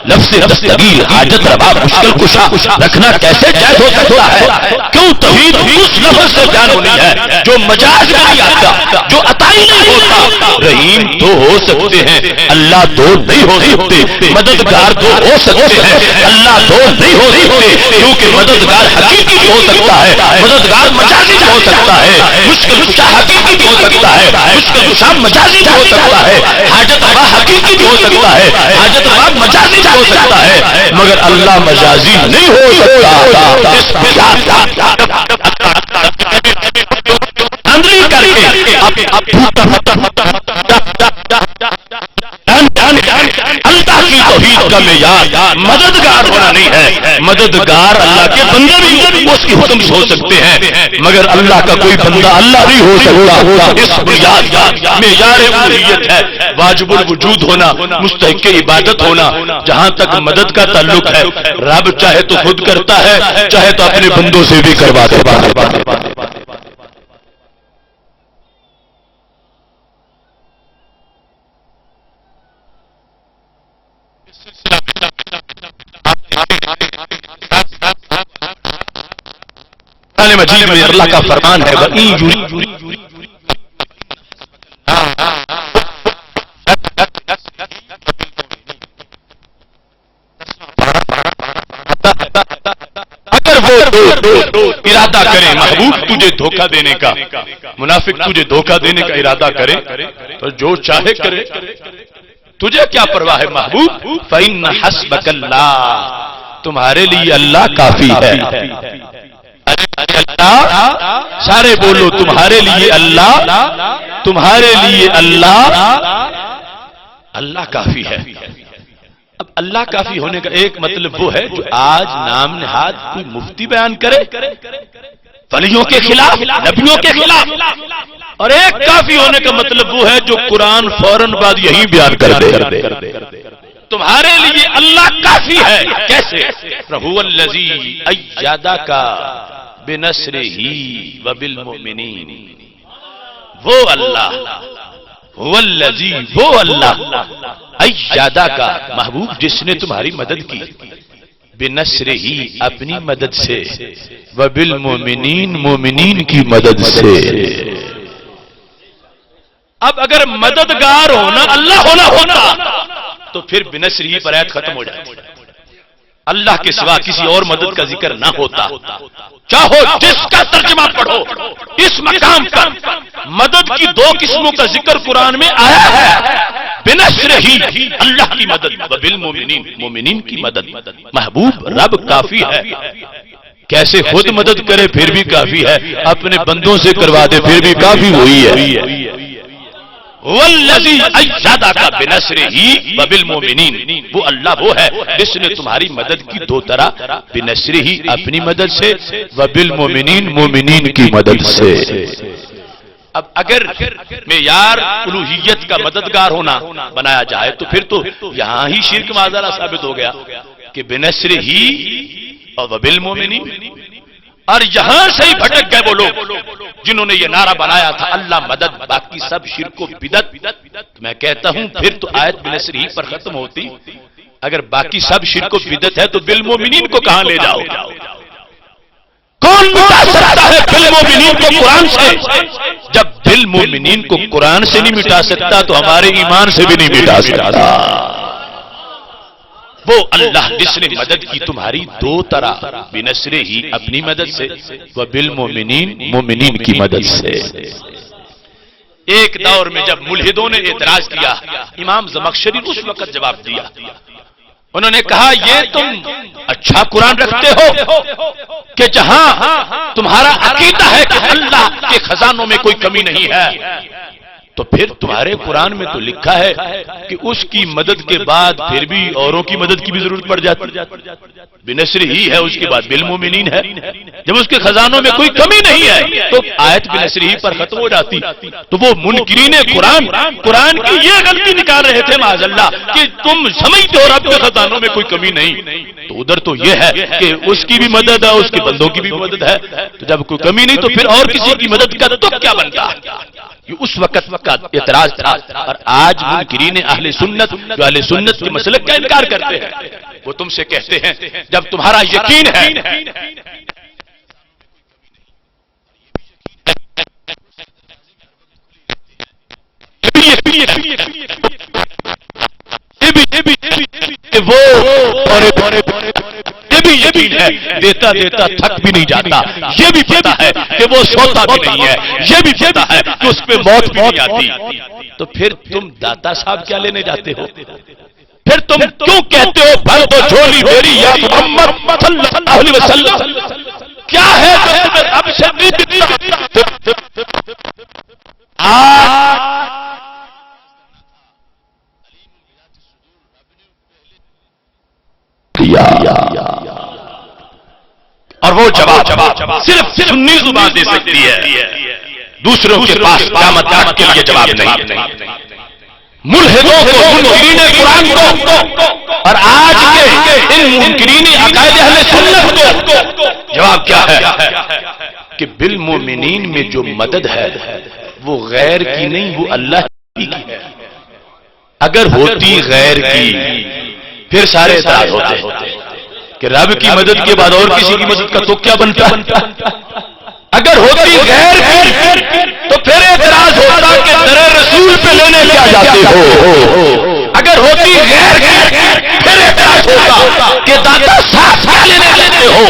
لفظ دستگیر حاجت روا مشکل کشا رکھنا کیسے جائز ہو سکتا ہے؟ کیوں توحید اس لفظ سے بیان ہونی ہے جو مجاز میں نہیں آتا، جو عطائی نہیں ہوتا. رحیم دو ہو سکتے ہیں، اللہ دو نہیں ہو سکتے. مددگار دو ہو سکتے ہیں، اللہ دو نہیں ہو سکتے. کیونکہ مددگار حقیقی بھی ہو سکتا ہے، مددگار مجازی بھی ہو سکتا ہے. مشکل کشا حقیقی بھی ہو سکتا ہے، مشکل کشا مجازی بھی ہو سکتا ہے. حاجت روا حقیقی بھی ہو سکتا ہے، حاجت روا مجازی بھی ہو سکتا ہے. مگر اللہ مجازی نہیں ہو سکتا. اندری کر کے اللہ کی توحید کا معیار مددگار ہونا نہیں ہے. مددگار اللہ کے بندے بھی اس کے حکم سے ہو سکتے ہیں، مگر اللہ کا کوئی بندہ اللہ نہیں ہو سکتا. اس بنیاد معیار الوہیت ہے واجب الوجود ہونا، مستحق عبادت ہونا. جہاں تک مدد کا تعلق ہے، رب چاہے تو خود کرتا ہے، چاہے تو اپنے بندوں سے بھی کروا دیتا ہے. مجید میں اللہ کا فرمان ہے اگر وہ ارادہ کرے محبوب تجھے دھوکہ دینے کا، منافق تجھے دھوکہ دینے کا ارادہ کرے تو جو چاہے کرے، تجھے کیا پرواہ ہے محبوب. فإن حسبک اللہ، تمہارے لیے اللہ کافی ہے. اللہ سارے بولو تمہارے لیے اللہ، تمہارے لیے اللہ کافی ہے. اب اللہ کافی ہونے کا ایک مطلب وہ ہے جو آج نام نہاد کوئی مفتی بیان کرے ولیوں کے خلاف، نبیوں کے خلاف. اور ایک کافی ہونے کا مطلب وہ ہے جو قرآن فوراً بعد یہی بیان کر دے. تمہارے لیے اللہ کافی ہے. کیسے؟ هو الذی ایدک بنصرہ وبالمؤمنین. وہ اللہ، هو الذی، وہ اللہ ایدک محبوب جس نے تمہاری مدد کی، بنصرہ اپنی مدد سے، وبالمؤمنین مومنین کی مدد سے. اب اگر مددگار ہونا اللہ ہوتا تو پھر بنصر ہی پر آیت ختم ہو جائے. اللہ کے سوا کسی اور مدد کا ذکر نہ ہوتا. چاہو جس کا ترجمہ پڑھو اس مقام پر مدد کی دو قسموں کا ذکر قرآن میں آیا ہے. بنصر ہی اللہ کی مدد، وبالمؤمنین مومنین کی مدد. محبوب رب کافی ہے. کیسے خود مدد کرے پھر بھی کافی ہے، اپنے بندوں سے کروا دے پھر بھی کافی وہی ہے. والذی ایدک بنصرہ وبالمؤمنین، وہ اللہ وہ ہے جس نے تمہاری مدد کی دو طرح، بنصرہ اپنی مدد سے، وبالمؤمنین مومنین کی مدد سے. اب اگر معیار الوہیت کا مددگار ہونا بنایا جائے تو پھر تو یہاں ہی شرک معذرہ ثابت ہو گیا کہ بنصرہ اور وبالمؤمنین. اور یہاں سے ہی بھٹک گئے وہ لوگ جنہوں نے یہ نعرہ بنایا تھا اللہ مدد باقی سب شرک و بدعت، میں کہتا ہوں پھر تو آیت بنصر ہی پر ختم ہوتی۔ اگر باقی سب شرک و بدعت ہے تو بالمومنین کو کہاں لے جاؤ؟ کون مٹا سکتا ہے بالمومنین کو قرآن سے؟ جب بالمومنین کو قرآن سے نہیں مٹا سکتا تو ہمارے ایمان سے بھی نہیں مٹا سکتا۔ وہ اللہ جس نے مدد کی تمہاری دو طرح، بنصر ہی اپنی مدد سے، وہ بالمومنین مومنین کی مدد سے۔ ایک دور میں جب ملحدوں نے اعتراض کیا، امام زمخشری نے اس وقت جواب دیا، انہوں نے کہا یہ تم اچھا قرآن رکھتے ہو کہ جہاں تمہارا عقیدہ ہے کہ اللہ کے خزانوں میں کوئی کمی نہیں ہے، تو پھر تمہارے قرآن میں تو لکھا ہے کہ اس کی مدد کے بعد پھر بھی اوروں کی مدد کی بھی ضرورت پڑ جاتی، بنصر ہی ہے اس کے بعد بالمومنین ہے۔ جب اس کے خزانوں میں کوئی کمی نہیں ہے تو آیت بنصر ہی پر ختم ہو جاتی۔ تو وہ منکرین قرآن کی یہ غلطی نکال رہے تھے معاذ اللہ کہ تم سمجھتے ہو رب کے خزانوں میں کوئی کمی نہیں، تو ادھر تو یہ ہے کہ اس کی بھی مدد ہے، اس کے بندوں کی بھی مدد ہے، تو جب کوئی کمی نہیں تو پھر اور کسی کی مدد کا تو کیا بنتا؟ یہ اس وقت کا اعتراض تھا۔ اور آج منکرین اہل سنت جو اہل سنت کے مسلک کا انکار کرتے ہیں، وہ تم سے کہتے ہیں جب تمہارا یقین ہے یہ بھی ہے دیتا دیتا تھک بھی نہیں جاتا، یہ بھی پتا ہے کہ وہ سوتا بھی نہیں ہے، یہ بھی پتا ہے کہ اس پہ موت بھی نہیں آتی، تو پھر تم داتا صاحب کیا لینے جاتے ہو؟ پھر تم کیوں کہتے ہو بھر دو جھولی میری یا محمد صلی اللہ علیہ وسلم؟ کیا ہے جو تمہیں اب سے نہیں دکھتا؟ اور وہ جواب صرف سنی زبان دے سکتی ہے، دوسروں کے پاس قیامت تک کے لیے جواب نہیں۔ ملحدوں کو، منکرین قرآن کو اور آج کے ان منکرین عقائد اہل سنت کو جواب کیا ہے کہ بالمومنین میں جو مدد ہے وہ غیر کی نہیں، وہ اللہ کی ہے۔ اگر ہوتی غیر کی پھر سارے اعتراض ہوتے کہ رب کی مدد کے بعد اور کسی کی مدد کا تو کیا بنتا؟ اگر ہوتی غیر کی تو پھر اعتراض ہوتا کہ در رسول پہ لینے کیا جاتے ہو۔ اگر ہوتی غیر کی پھر اعتراض ہوتا کہ داتا صاحب کیا لینے ہو۔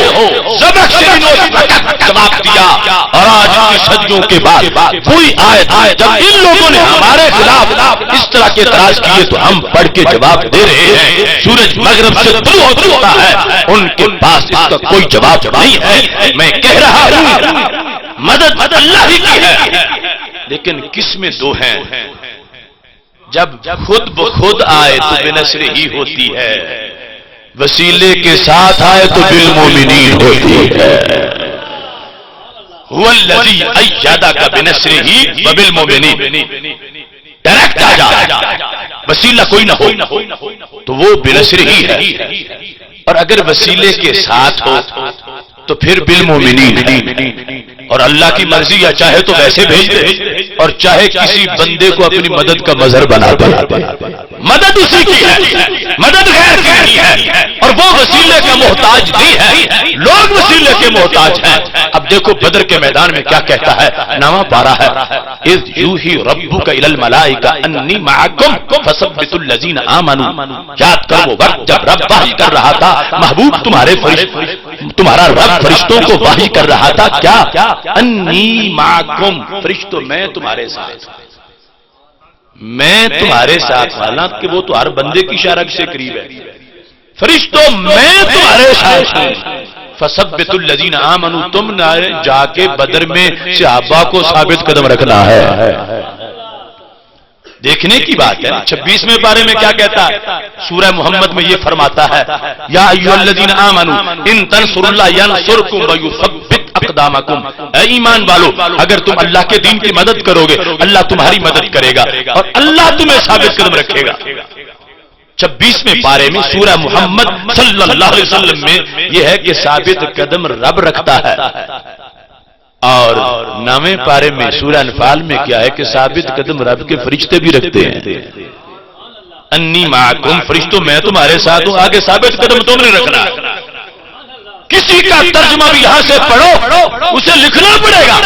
زمخشری نے اس وقت جواب دیا، اور آج کی صدیوں کے بعد کوئی آیت جب ان لوگوں نے ہمارے خلاف اس طرح کے اعتراض کیے تو ہم پڑھ کے جواب دے رہے ہیں۔ سورج مغرب سے طلوع ہوتا ہے، ان کے پاس اس کا کوئی جواب نہیں ہے۔ میں کہہ رہا ہوں مدد اللہ ہی کی ہے، لیکن کس میں دو ہیں؟ جب خود بخود آئے تو بنصر ہی ہوتی ہے، وسیلے کے ساتھ آئے تو بالمومنین ہوتی ہے۔ هو الذی ایدک بنصرہ وبالمومنین، ڈائریکٹ آ جا، وسیلہ کوئی نہ ہو تو وہ بنصر ہی ہے، اور اگر وسیلے کے ساتھ ہو تو پھر بالمومنین، اور اللہ کی مرضی یا چاہے تو ویسے بھیج دے اور چاہے کسی بندے کو اپنی مدد کا مظہر بنا دے، مدد اسی کی ہے، مدد غیر کی نہیں ہے، اور وہ وسیلے کا محتاج نہیں ہے، لوگ وسیلے کے محتاج ہیں۔ اب دیکھو بدر کے میدان میں کیا کہتا ہے، 9واں پارہ ہے، اذ یوحی ربک الی الملائکہ انی معکم فثبتوا الذین آمنوا۔ یاد کرو وہ وقت جب رب وحی کر رہا تھا، محبوب تمہارا رب فرشتوں کو وحی کر رہا تھا، کیا انی معکم، فرشتوں میں تمہارے ساتھ، میں تمہارے ساتھ، حالانکہ وہ تو ہر بندے کی شرک سے قریب ہے۔ فرشتوں میں تمہارے ساتھ ہوں، فثبتوا الذین آمنوا، تم نے جا کے بدر میں صحابہ کو ثابت قدم رکھنا ہے۔ دیکھنے کی بات ہے 26ویں پارے میں کیا کہتا ہے، سورہ محمد میں یہ فرماتا ہے، یا ایھا الذین آمنوا ان تنصروا اللہ ینصرکم ویثبت اقدامکم، اے ایمان والو اگر تم اللہ کے دین کی مدد کرو گے اللہ تمہاری مدد کرے گا اور اللہ تمہیں ثابت قدم رکھے گا۔ 26ویں پارے میں سورہ محمد صلی اللہ علیہ وسلم میں یہ ہے کہ ثابت قدم رب رکھتا ہے، اور نامے پارے میں سورہ انفال میں کیا ہے کہ ثابت قدم رب کے فرشتے بھی رکھتے ہیں. انی معکم، فرشتوں میں تمہارے ساتھ ہوں. آگے ثابت قدم تم نے رکھنا. کسی کا ترجمہ بھی یہاں سے پڑھو اسے لکھنا پڑے گا.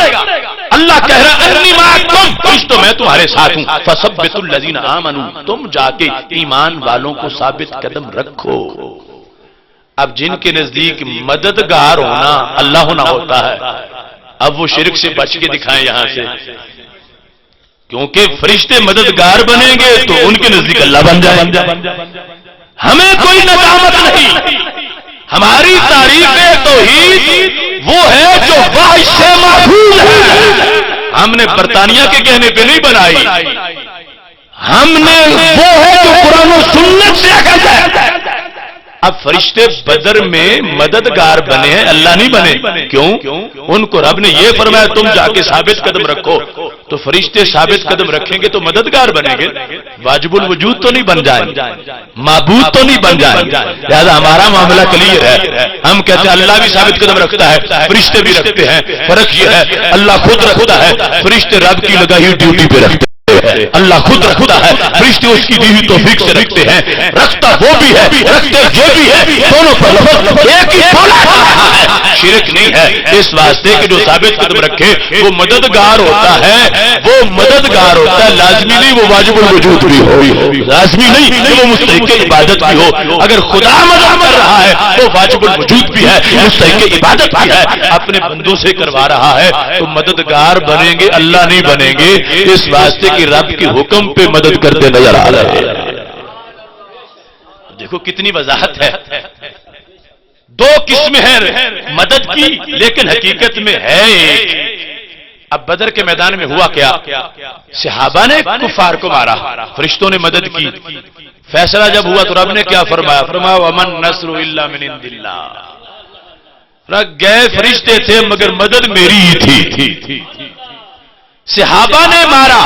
اللہ کہہ رہا ہے انی معکم، فرشتوں میں تمہارے ساتھ ہوں. فثبتوا الذین آمنوا، تم جا کے ایمان والوں کو ثابت قدم رکھو. اب جن کے نزدیک مددگار ہونا اللہ ہونا ہوتا ہے، اب وہ شرک سے بچ کے دکھائیں یہاں سے، کیونکہ فرشتے مددگار بنیں گے تو ان کے نزدیک اللہ بن جائیں. ہمیں کوئی ندامت نہیں. ہماری تعریف توحید وہ ہے جو وحی سے محفوظ ہے. ہم نے برطانیہ کے کہنے پہ نہیں بنائی، ہم نے وہ ہے جو قرآن و سنت سے اخذ ہے. اب فرشتے بدر میں مددگار بنے ہیں، اللہ نہیں بنے. کیوں؟ ان کو رب نے یہ فرمایا تم جا کے ثابت قدم رکھو، تو فرشتے ثابت قدم رکھیں گے تو مددگار بنیں گے. واجب الوجود تو نہیں بن جائیں، معبود تو نہیں بن جائیں. لہذا ہمارا معاملہ کلیئر ہے. ہم کہتے ہیں اللہ بھی ثابت قدم رکھتا ہے، فرشتے بھی رکھتے ہیں. فرق یہ ہے اللہ خود رکھتا ہے، فرشتے رب کی لگائی ڈیوٹی پہ رکھتے ہیں. اللہ خود رکھتا ہے، فرشتے اس کی دی ہوئی توفیق سے رکھتے ہیں. رکھتا وہ بھی ہے، رکھتے یہ بھی ہے. دونوں پر لفظ ایک ہی بولا جا رہا ہے. شرک نہیں ہے اس واسطے کہ جو ثابت قدم رکھے وہ مددگار ہوتا ہے. وہ مددگار ہوتا ہے، لازمی نہیں وہ واجب الوجود بھی ہو، لازمی نہیں کہ وہ مستحق عبادت بھی ہو. اگر خدا مدد کر رہا ہے وہ واجب الوجود بھی ہے، مستحق عبادت بھی ہے. اپنے بندوں سے کروا رہا ہے تو مددگار بنیں گے، اللہ نہیں بنیں گے. اس واسطے کہ رب کے حکم پہ مدد کرتے نظر آ رہے ہیں. دیکھو کتنی وضاحت ہے. دو قسمیں ہیں مدد کی، لیکن حقیقت میں ہے ایک. اب بدر کے میدان میں ہوا کیا؟ صحابہ نے کفار کو مارا، فرشتوں نے مدد کی. فیصلہ جب ہوا تو رب نے کیا فرمایا؟ فرمایا ومن نصر الا من عند اللہ. گئے فرشتے تھے مگر مدد میری ہی تھی. صحابہ نے مارا،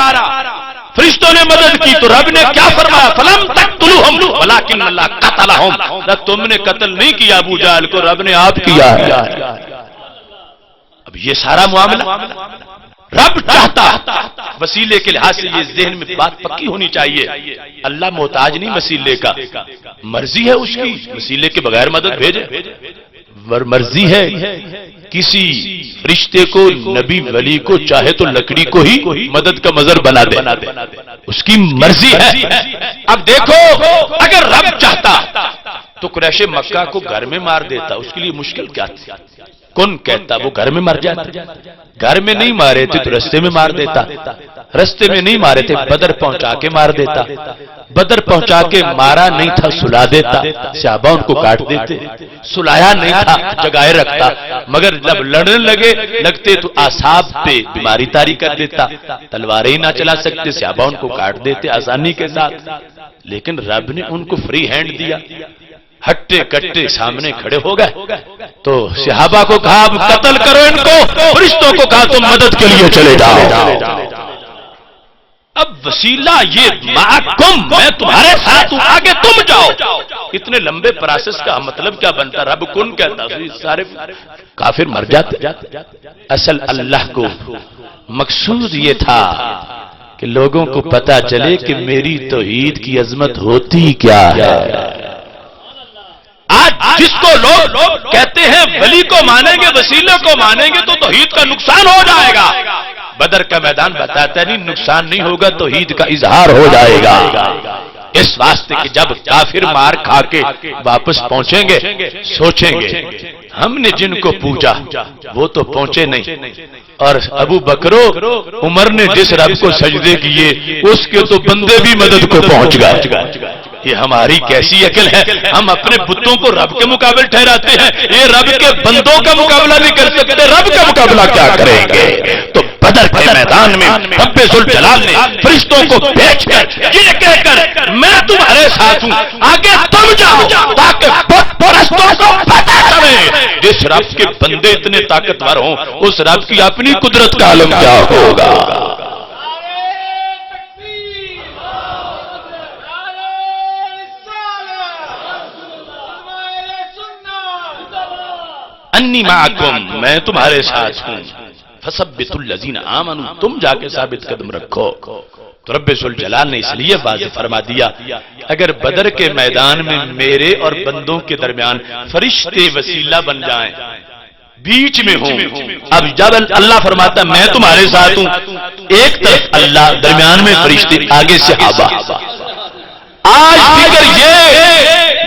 فرشتوں نے مدد کی تو رب نے کیا فرمایا؟ فلم تقتلوہم ولکن اللہ قتلہم. تم نے قتل نہیں کیا ابو جہل کو، رب نے آپ کیا ہے. اب یہ سارا معاملہ رب چاہتا. وسیلے کے لحاظ سے یہ ذہن میں بات پکی ہونی چاہیے. اللہ محتاج نہیں وسیلے کا، مرضی ہے اس کی وسیلے کے بغیر مدد بھیجے. مرضی ہے کسی فرشتے کو، نبی ولی کو چاہے تو لکڑی کو ہی مدد کا مظہر بنا دے، اس کی مرضی ہے. اب دیکھو اگر رب چاہتا تو قریش مکہ کو گھر میں مار دیتا. اس کے لیے مشکل کیا تھی؟ کون کہتا وہ گھر میں مر جاتا؟ گھر میں نہیں مارے تھے تو رستے میں مار دیتا. رستے میں نہیں مارے تھے بدر پہنچا کے مار دیتا. بدر پہنچا کے مارا نہیں تھا سلا دیتا. صحابہ ان کو کاٹ دیتے. سلایا نہیں تھا جگائے رکھتا. مگر جب لڑنے لگتے تو اعصاب پہ بیماری طاری کر دیتا. تلواریں ہی نہ چلا سکتے، صحابہ ان کو کاٹ دیتے آسانی کے ساتھ. لیکن رب نے ان کو فری ہینڈ دیا. ہٹے کٹے سامنے کھڑے ہو گئے تو صحابہ کو کہا اب قتل کرو ان کو، فرشتوں کو کہا تم مدد کے لیے چلے جاؤ. اب وسیلہ یہ معکم، میں تمہارے ساتھ ہوں، آگے تم جاؤ. اتنے لمبے پروسیس کا مطلب کیا بنتا؟ رب کن کہتا، سارے کافر مر جاتے. اصل اللہ کو مقصود یہ تھا کہ لوگوں کو پتا چلے کہ میری توحید کی عظمت ہوتی کیا ہے. آج جس کو لوگ کہتے ہیں ولی کو مانیں گے، وسیلے کو مانیں گے تو توحید کا نقصان ہو جائے گا. بدر کا میدان بتاتا نہیں نقصان نہیں ہوگا، توحید کا اظہار ہو جائے گا. اس واسطے کہ جب کافر مار کھا کے واپس پہنچیں گے سوچیں گے ہم نے جن کو پوچھا وہ تو پہنچے نہیں، اور ابو بکرو عمر نے جس رب کو سجدے کیے اس کے تو بندے بھی مدد کو پہنچ گئے. یہ ہماری کیسی عقل ہے؟ ہم اپنے بتوں کو رب کے مقابل ٹھہراتے ہیں. یہ رب کے بندوں کا مقابلہ نہیں کر سکتے، رب کا مقابلہ کیا کریں گے؟ تو بدر کے میدان میں رب ذوالجلال نے فرشتوں کو بھیج کر یہ کہہ کر میں تمہارے ساتھ ہوں، آگے تم جاؤ تاکہ بت پرستوں کو پتہ چلے جس رب کے بندے اتنے طاقتور ہوں اس رب کی اپنی قدرت کا عالم کیا ہوگا. انی معکم، میں تمہارے ساتھ ہوں. فثبتوا الذین آمنوا، تم جا کے ثابت قدم رکھو۔ تو رب ذوالجلال نے اس لیے واضح فرما دیا اگر بدر کے میدان میں میرے اور بندوں کے درمیان فرشتے وسیلہ بن جائیں، بیچ میں ہوں، اب جب اللہ فرماتا میں تمہارے ساتھ ہوں، ایک طرف اللہ، درمیان میں فرشتے، آگے صحابہ، آج فکر یہ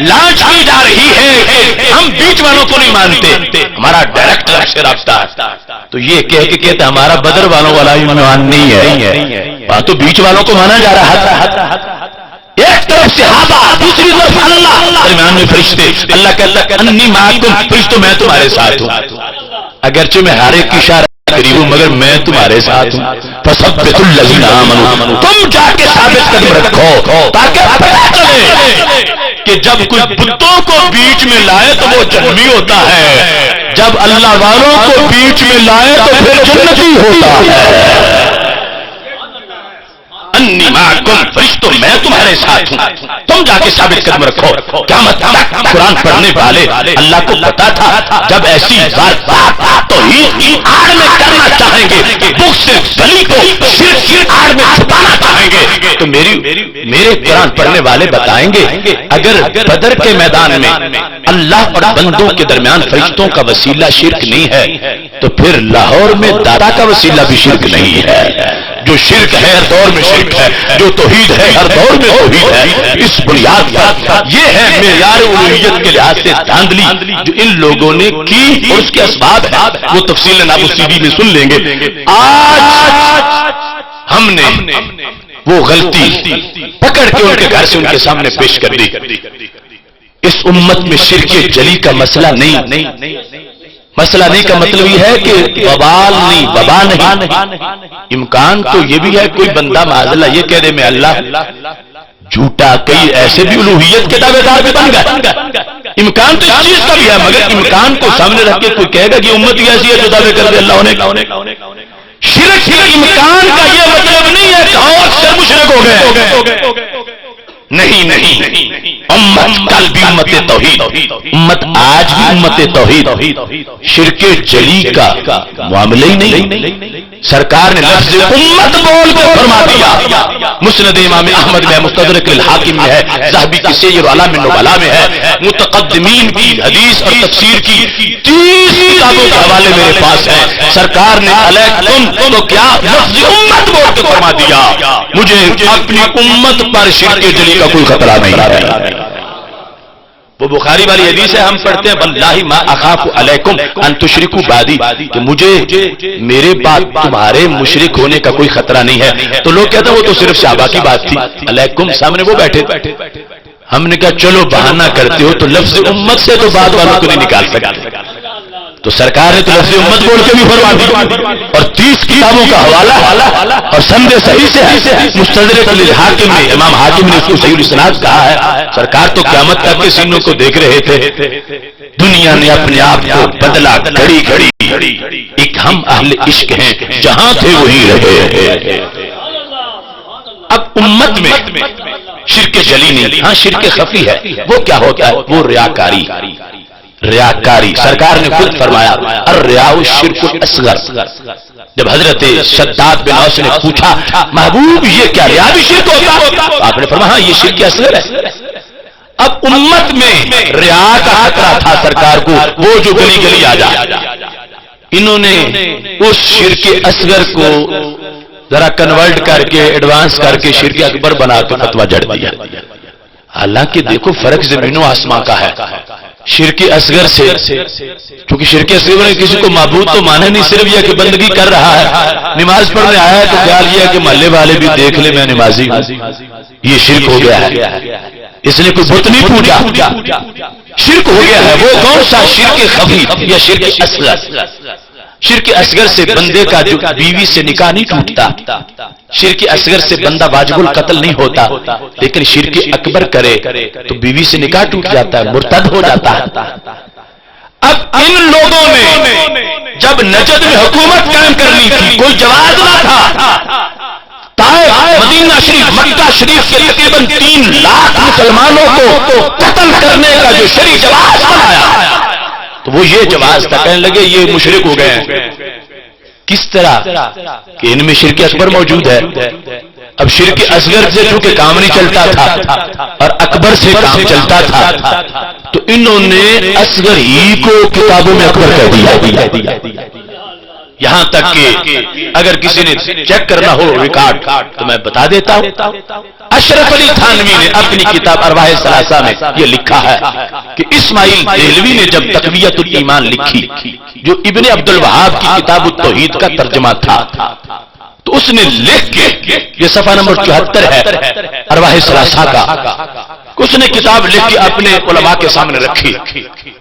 لانچ کی جا رہی ہے کہ ہم بیچ والوں کو نہیں مانتے، ہمارا ڈائریکٹ رب سے رابطہ ہے، تو یہ کہہ کے کہتے ہمارا بدر والوں والا ایمان نہیں ہے، وہاں تو بیچ والوں کو مانا جا رہا تھا، ایک طرف صحابہ، دوسری طرف اللہ، درمیان میں فرشتے، اللہ کہتا ہے انی معکم، فرشتوں میں تمہارے ساتھ ہوں، اگرچہ میں ہر ایک کی اشارہ قریب ہوں مگر میں تمہارے ساتھ ہوں، فثبتوا الذین آمنوا، تم جا کے ثابت قدم رکھو تاکہ پتہ چلے کہ جب کوئی بتوں کو بیچ میں لائے تو وہ جہنمی ہوتا ہے، جب اللہ والوں کو بیچ میں لائے تو پھر جنتی ہوتا ہے۔ انی معکم، فرشتوں میں تمہارے ساتھ ہوں، تم جا کے ثابت قدم رکھو۔ قیامت تک قرآن پڑھنے والے اللہ کو پتا تھا جب ایسی بات توحید کی آڑ میں کرنا چاہیں گے، بغض ولی کو شرک کی آڑ میں چھپانا چاہیں گے، تو میرے قرآن پڑھنے والے بتائیں گے اگر بدر کے میدان میں اللہ اور بندوں کے درمیان فرشتوں کا وسیلہ شرک نہیں ہے تو پھر لاہور میں دادا کا وسیلہ بھی شرک نہیں ہے۔ جو شرک ہے ہر دور میں شرک ہے، جو توحید ہے ہر دور میں توحید ہے۔ اس بنیاد پر یہ ہے معیار الوہیت کے لحاظ سے دھاندلی جو ان لوگوں نے کی، اور اس کے اسباب ہے وہ تفصیل نابو سیدی میں سن لیں گے۔ آج ہم نے وہ غلطی پکڑ کے ان کے گھر سے ان کے سامنے پیش کر دی۔ اس امت میں شرک جلی کا مسئلہ نہیں، مسئلہ نہیں کا مطلب یہ ہے کہ وبال نہیں، وبا نہیں، امکان تو یہ بھی ہے کوئی بندہ معاذ اللہ یہ کہہ دے میں اللہ جھوٹا، کئی ایسے بھی الوہیت کے دعوے دار بھی بن گئے، امکان تو اس چیز کا بھی ہے، مگر امکان کو سامنے رکھ کے کوئی کہے گا کہ امت ہی ایسی ہے جو دعوے کر دے اللہ ہونے کا۔ شرک کے امکان کا یہ مطلب نہیں ہے کہ ہم اکثر مشرک ہو گئے، نہیں، امت کل بھی امت توحید، امت آج بھی امت توحید، شرک جلی کا معاملہ ہی نہیں۔ سرکار نے لفظ امت بول کے فرما دیا، مسند امام احمد میں، مستدرک الحاکم میں ہے، ذہبی کی سیر اعلام النبلاء میں ہے، متقدمین کی حدیث اور تفسیر کی 30 کتابوں کے حوالے میرے پاس ہیں۔ سرکار نے علیکم تو کیا لفظ امت بول کے فرما دیا، مجھے اپنی امت پر شرک جلی کا کوئی خطرہ نہیں ہے۔ وہ بخاری والی حدیث ہے، ہم پڑھتے ہیں واللہ ما اخاف علیکم ان تشرکوا بعدی، کہ مجھے میرے بعد تمہارے مشرک ہونے کا کوئی خطرہ نہیں ہے۔ تو لوگ کہتے ہیں وہ تو صرف صحابہ کی بات تھی، علیکم سامنے وہ بیٹھے، ہم نے کہا چلو بہانہ کرتے ہو تو لفظ امت سے تو بعد والوں کو نہیں نکال سکتے، تو سرکار نے تو لفظ امت بول کے بھی فرما دی، اور 30 کتابوں کا حوالہ اور سند صحیح سے ہے، مستدرک الحاکم میں امام حاکم نے اس کو صحیح الاسناد کہا ہے۔ سرکار تو قیامت تک کے سینوں کو دیکھ رہے تھے، دنیا نے اپنے آپ کو بدلا گھڑی گھڑی، ایک ہم اہل عشق ہیں جہاں تھے وہی رہے۔ اب امت میں شرک جلی نہیں، ہاں شرک خفی ہے، وہ کیا ہوتا ہے؟ وہ ریاکاری، سرکار نے خود فرمایا الریا الشرک الاصغر۔ جب حضرت شداد بن اوس نے پوچھا محبوب یہ کیا ریا بھی شرک ہوتا؟ آپ نے فرمایا ہاں یہ شرک اصغر ہے۔ اب امت میں ریا کا خطرہ تھا سرکار کو، وہ جو گلی گلی آ جائے، انہوں نے اس شرک اصغر کو ذرا کنورٹ کر کے ایڈوانس کر کے شرک اکبر بنا کے فتویٰ جڑ دیا۔ حالانکہ دیکھو فرق زمین و آسمان کا ہے۔ شرک اصغر سے، کیونکہ شرک اصغر میں کسی کو معبود تو مانے نہیں، صرف یہ کہ بندگی کر رہا ہے، نماز پڑھنے آیا ہے تو خیال یہ ہے کہ محلے والے بھی دیکھ لے میں نمازی ہوں، یہ شرک ہو گیا ہے۔ اس نے کوئی بت نہیں پوجا، شرک ہو گیا ہے۔ وہ کون سا شرک خفی یا شرک اصغر؟ شرک اصغر سے بندے کا جو بیوی سے نکاح نہیں ٹوٹتا، شرک اصغر سے بندہ واجب القتل نہیں ہوتا، لیکن شرک اکبر کرے تو بیوی سے نکاح ٹوٹ جاتا ہے، مرتد ہو جاتا ہے۔ اب ان لوگوں نے جب نجد میں حکومت قائم کرنی تھی، کوئی جواز نہ تھا، طائف، مدینہ شریف، مکہ شریف کے تقریباً 3 لاکھ مسلمانوں کو قتل کرنے کا جو شرعی جواز بنایا تو وہ یہ جواز تھا، کہنے لگے یہ مشرک ہو گئے ہیں، کس طرح کہ ان میں شرک اکبر موجود ہے. اب شرک اصغر سے چونکہ کام نہیں چلتا تھا اور اکبر سے کام چلتا تھا تو انہوں نے اصغر ہی کو کتابوں میں اکبر کہہ دیا. یہاں تک کہ اگر کسی نے چیک کرنا ہو ریکارڈ تو میں بتا دیتا ہوں. اشرف علی تھانوی نے اپنی کتاب ارواح ثلاثہ میں یہ لکھا ہے کہ اسماعیل دہلوی نے جب تقویت الایمان لکھی جو ابن عبد الوہاب کی کتاب التوحید کا ترجمہ تھا تو اس نے لکھ کے یہ صفحہ نمبر 74 ہے ارواح ثلاثہ کا. اس نے کتاب لکھ کے اپنے علماء کے سامنے رکھی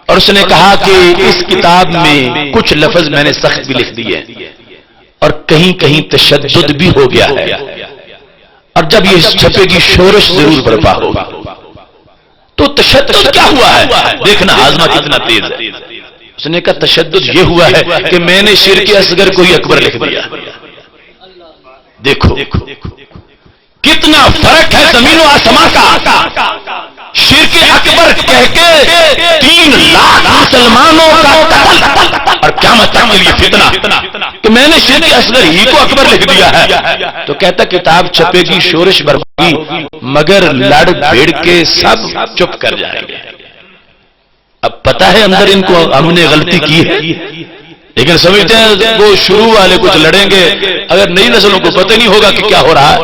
اور اس نے کہا کہ اس کتاب میں کچھ لفظ میں نے سخت بھی لکھ دیے اور کہیں کہیں تشدد بھی ہو گیا ہے اور جب یہ چھپے گی شورش ضرور برپا ہوگا. تو تشدد کیا ہوا ہے دیکھنا ہاضمہ کتنا تیز ہے. اس نے کہا تشدد یہ ہوا ہے کہ میں نے شرک اصغر کو ہی اکبر لکھ دیا. دیکھو کتنا فرق ہے زمین و آسمان کا. شرک اکبر کہہ کے 3 لاکھ مسلمانوں کا قتل اور قیامت تک کے لیے فتنہ کہ میں نے شرک اصغر ہی کو اکبر لکھ دیا ہے. تو کہتا کتاب چھپے گی شورش برپا مگر لڑ بھیڑ کے سب چپ کر جائیں گے. اب پتہ ہے اندر ان کو ہم نے غلطی کی ہے لیکن سمجھتے ہیں وہ شروع والے کچھ لڑیں گے. اگر نئی نسلوں کو پتہ نہیں ہوگا کہ کیا ہو رہا ہے.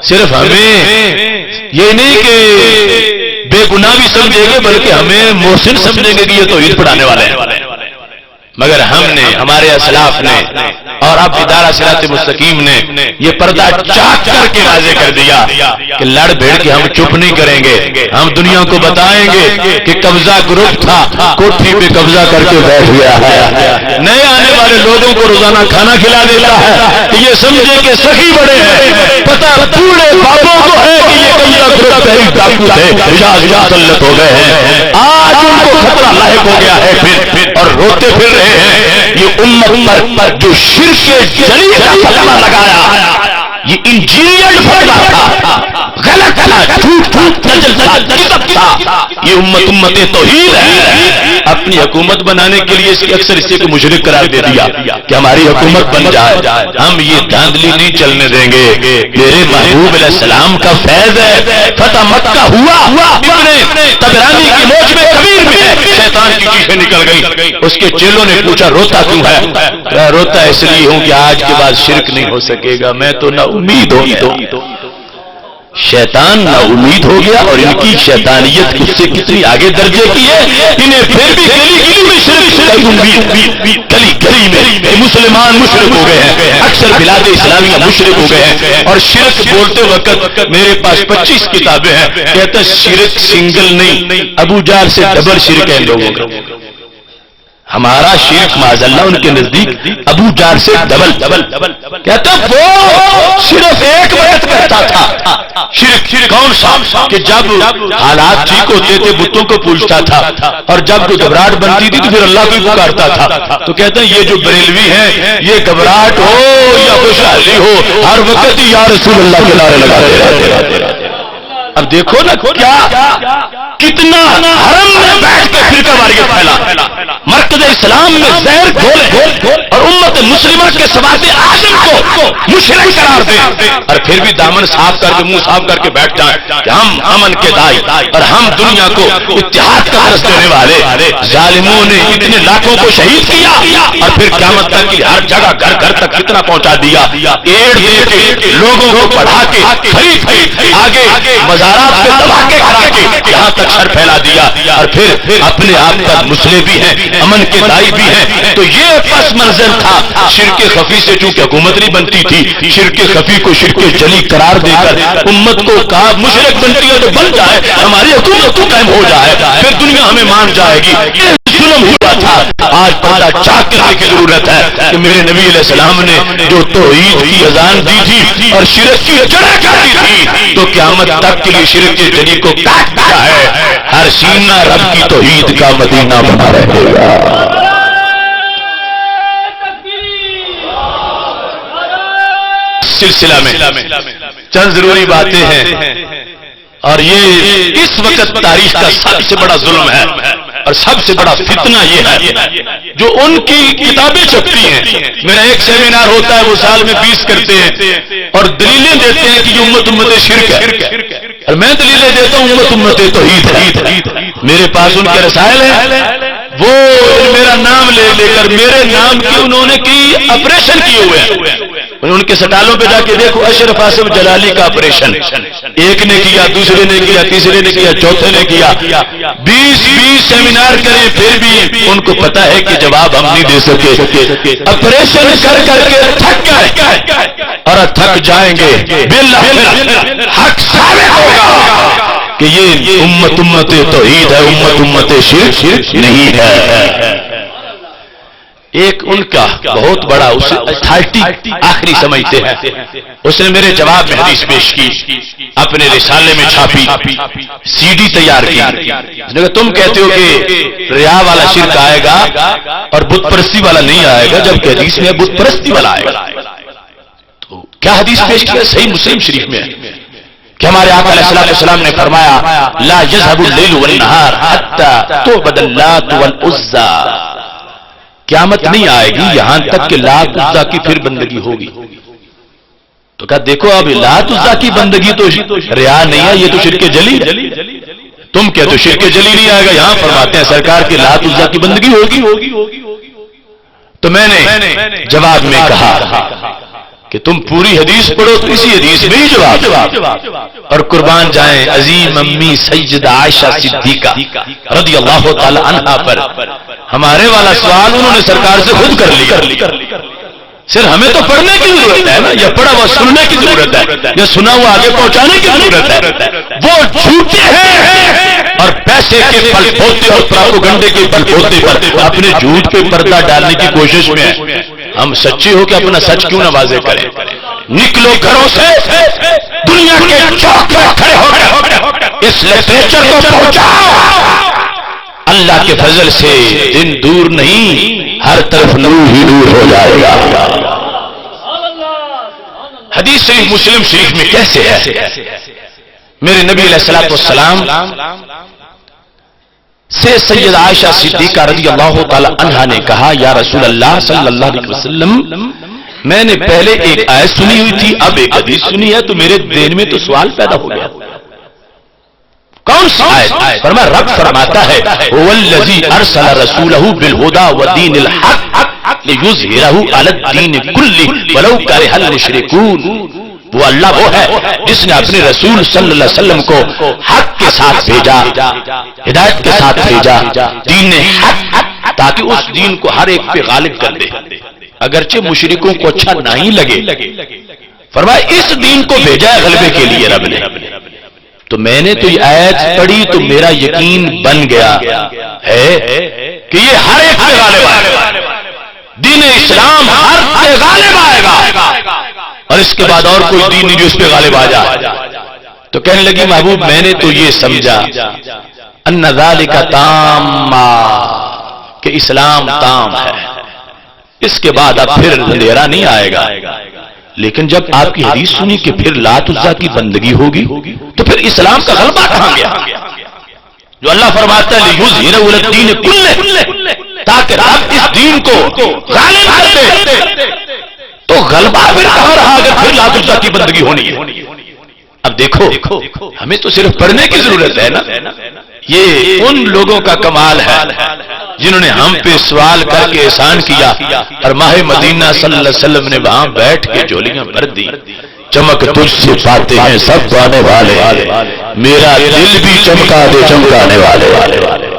صرف ہمیں یہ نہیں کہ بے گناہ بھی سمجھیں گے بلکہ ہمیں محسن سمجھیں گے کہ یہ توحید پڑھانے والے ہیں. مگر ہم نے ہمارے اسلاف نے اور اب ادارہ صراط مستقیم نے یہ پردہ چاک کر کے واضح کر دیا کہ لڑ بھیڑ کے ہم چپ نہیں کریں گے. ہم دنیا کو بتائیں گے کہ قبضہ گروپ تھا کوٹھی پہ قبضہ کر کے بیٹھ گیا ہے. نئے آنے والے لوگوں کو روزانہ کھانا کھلا دیتا ہے کہ یہ سمجھے کہ سخی بڑے ہیں. پتہ پورے بابوں کو ہے کہ یہ قبضہ گروپ پہلی ڈاکو تھے مسلط ہو گئے ہیں. آج ان کو خطرہ لاحق ہو گیا ہے پھر اور روتے پھر رہے ہیں. یہ امت پر جو شرک جلی کا فتویٰ لگایا یہ انجینئرڈ فتویٰ تھا غلط تھا جھوٹ تھا نجل تھا کذب تھا. یہ امت توحید ہے. اپنی حکومت بنانے کے لیے اس کی اکثر اسے کو مشرک قرار دے دیا کہ ہماری حکومت بن جائے. ہم یہ دھاندلی نہیں چلنے دیں گے. میرے محبوب علیہ السلام کا فیض ہے. فتح مکہ ہوا طبرانی کی موج میں کبیر میں شیطان کی چیخیں نکل گئی. اس کے چیلوں نے پوچھا روتا کیوں ہے؟ روتا اس لیے ہوں کہ آج کے بعد شرک نہیں ہو سکے گا. میں تو نا امید ہو گیا. شیطان نا امید ہو گیا اور ان کی شیطانیت اس سے کتنی آگے درجے کی ہے. انہیں پھر بھی گلی گلی میں شرک امید گلی گلی میں مسلمان مشرک ہو گئے ہیں. اکثر بلاد اسلامیہ مشرک ہو گئے ہیں اور شرک بولتے وقت میرے پاس 25 کتابیں ہیں. کہتا شرک سنگل نہیں ابو جہل سے ڈبل شرک ہے لوگوں کا. ہمارا شرک معاذ اللہ ان کے نزدیک ابو جہل سے ڈبل کہتا وہ صرف ایک بیعت کرتا تھا. شرک کون سا کہ جب حالات ٹھیک ہوتے تھے بتوں کو پوجتا تھا اور جب کوئی گھبراہٹ بنتی تھی تو پھر اللہ کو پکارتا تھا. تو کہتے ہیں یہ جو بریلوی ہیں یہ گھبراہٹ ہو یا خوشحالی ہو ہر وقت یا رسول اللہ کے نعرے لگاتے رہتے. اب دیکھو نا کیا کتنا حرم میں بیٹھ کے فرقہ واریت پھیلا. مرکز اسلام میں زہر گھولے اور امت مسلمہ کے سواد اعظم کو مشرک قرار دیں اور پھر بھی دامن صاف کر کے منہ صاف کر کے بیٹھ جائیں کہ ہم امن کے دائی اور ہم دنیا کو اتحاد کا درس دینے والے. ظالموں نے اتنے لاکھوں کو شہید کیا اور پھر قیامت تک کی ہر جگہ گھر گھر تک کتنا پہنچا دیا. ایڈ دے کے لوگوں کو پڑھا کے خرید آگے مزارات پہ دھماکے کرا کے یہاں تک شر پھیلا دیا اور پھر اپنے آپ پر مسلم بھی ہیں امن کے دائی بھی ہیں. تو یہ پس منظر تھا. شرک خفی سے چونکہ حکومت نہیں بنتی تھی شرک خفی کو شرک جلی قرار دے کر امت کو کہا مشرک بنتی ہے تو بن جائے ہماری حکومت تو قائم ہو جائے پھر دنیا ہمیں مان جائے گی. ظلم ہوا تھا. آج پردہ چاک کرنے کی ضرورت ہے کہ میرے نبی علیہ السلام نے جو توحید کی اذان دی تھی اور شرک کی جڑیں کاٹی تھی تو قیامت تک کے لیے شرک کی جڑی کو کاٹ دیا ہے. ہر سینہ رب کی توحید کا مدینہ بنا رہے گا. سلسلہ میں چند ضروری باتیں ہیں اور یہ اس وقت تاریخ کا سب سے بڑا ظلم ہے اور سب سے بڑا فتنہ یہ ہے جو ان کی کتابیں چھپتی ہیں. میرا ایک سیمینار ہوتا ہے، وہ سال میں 20 کرتے ہیں اور دلیلیں دیتے ہیں کہ یہ امت شرک ہے، اور میں دلیلیں دیتا ہوں امت توحید ہے. میرے پاس ان کے رسائل ہیں، وہ میرا نام لے لے کر میرے نام کی انہوں نے کی آپریشن کیے ہوئے ہیں. ان کے سٹالوں پہ جا کے دیکھو، اشرف آصف جلالی کا آپریشن ایک نے کیا، دوسرے نے کیا، تیسرے نے کیا، چوتھے نے کیا. 20 سیمینار کریں پھر بھی ان کو پتا ہے کہ جواب ہم نہیں دے سکے. آپریشن کر کر کے تھک گئے اور تھک جائیں گے. باللہ حق ثابت ہوگا کہ یہ امت توحید ہے، امت شرک نہیں ہے. ایک ان کا بہت بڑا اتھارٹی آخری سمجھتے ہیں، اس نے میرے جواب میں حدیث پیش کی، اپنے رسالے میں چھاپی، سی ڈی تیار کی. تم کہتے ہو کہ ریا والا شرک آئے گا اور بت پرستی والا نہیں آئے گا، جبکہ حدیث میں بت پرستی والا آئے گا. تو کیا حدیث پیش کیا؟ صحیح مسلم شریف میں ہے کہ ہمارے آقا علیہ الصلوۃ والسلام نے فرمایا لا یذهب الليل والنهار حتى تعبد اللات والعزى. قیامت نہیں آئے گی یہاں تک کہ لات عزا کی پھر بندگی ہوگی. تو کہا دیکھو اب لات عزا کی بندگی تو ریا نہیں ہے، یہ تو شرک جلی ہے. تم کہتے ہو شرک جلی نہیں آئے گا، یہاں فرماتے ہیں سرکار کی لات عزا کی بندگی ہوگی. تو میں نے جواب میں کہا کہ تم پوری حدیث پڑھو تو اسی حدیث میں ہی جواب. اور قربان جائیں عظیم امی سیدہ عائشہ صدیقہ رضی اللہ تعالی عنہا پر ہمارے والا سوال انہوں نے سرکار سے خود کر لیا. صرف ہمیں تو پڑھنے کی ضرورت ہے نا، یا پڑھا ہوا سننے کی ضرورت ہے، یا سنا ہوا آگے پہنچانے کی ضرورت ہے. وہ جھوٹے ہیں اور پیسے کے بل بوتے اور پراپوگنڈے کے بل بوتے پر اپنے جھوٹ پہ پردہ ڈالنے کی کوشش میں ہیں. ہم سچے ہو کہ اپنا سچ کیوں نہ واضح کریں؟ نکلو گھروں سے، دنیا کے چوک پر کھڑے ہو کر اس لٹریچر کو پہنچاؤ. اللہ کے فضل سے دن دور نہیں، ہر طرف نور ہی نور ہو جائے گا. حدیث صحیح مسلم شریف میں کیسے ہے؟ میرے نبی علیہ الصلوۃ والسلام سے سیدہ عائشہ صدیقہ رضی اللہ تعالی عنہا نے کہا یا رسول اللہ صلی اللہ علیہ وسلم، میں نے پہلے ایک آیت سنی ہوئی تھی، اب ایک حدیث سنی ہے، تو میرے ذہن میں تو سوال پیدا ہو گیا. کون سی آیت؟ فرمایا رب فرماتا ہے هو الذی ارسل رسولہ بالہدی ودین الحق لیظہرہ علی الدین کلہ ولو کرہ المشرکون. وہ اللہ وہ ہے جس نے اپنے رسول صلی اللہ علیہ وسلم کو حق کے ساتھ بھیجا، ہدایت کے ساتھ بھیجا، دین حق، تاکہ اس دین کو ہر ایک پہ غالب کر دے اگرچہ مشرکوں کو اچھا نہیں لگے. فرمایا اس دین کو بھیجا ہے غلبے کے لیے رب نے. تو میں نے تو یہ آیت پڑھی تو میرا یقین بن گیا ہے کہ یہ ہر ایک پہ غالب آئے گا، دین اسلام ہر پہ غالب آئے گا، اور اس کے بعد اور کوئی دین نہیں جو اس پہ غالب آ جائے. تو کہنے لگی محبوب میں نے تو یہ سمجھا ان ذالک تام، کہ اسلام تام ہے، اس کے بعد اب پھر اندھیرا نہیں آئے گا. لیکن جب آپ کی حدیث سنی کہ پھر لات عزا کی بندگی ہوگی تو پھر اسلام کا غلبہ کہاں گیا؟ جو اللہ فرماتا ہے لیظہرہ علی الدین کلہ، تاکہ رب اس دین کو غالب کر دے. تو غلبہ پھر کہاں رہا اگر پھر لات عزا کی بندگی ہونی ہے؟ اب دیکھو ہمیں تو صرف پڑھنے کی ضرورت ہے نا. یہ ان لوگوں کا کمال ہے جنہوں نے ہم پہ سوال کر کے احسان کیا، اور ماہ مدینہ صلی اللہ علیہ وسلم نے وہاں بیٹھ کے جھولیاں بھر دی. چمک تجھ سے پاتے ہیں سب پانے والے، میرا دل بھی چمکا دے چمکانے والے.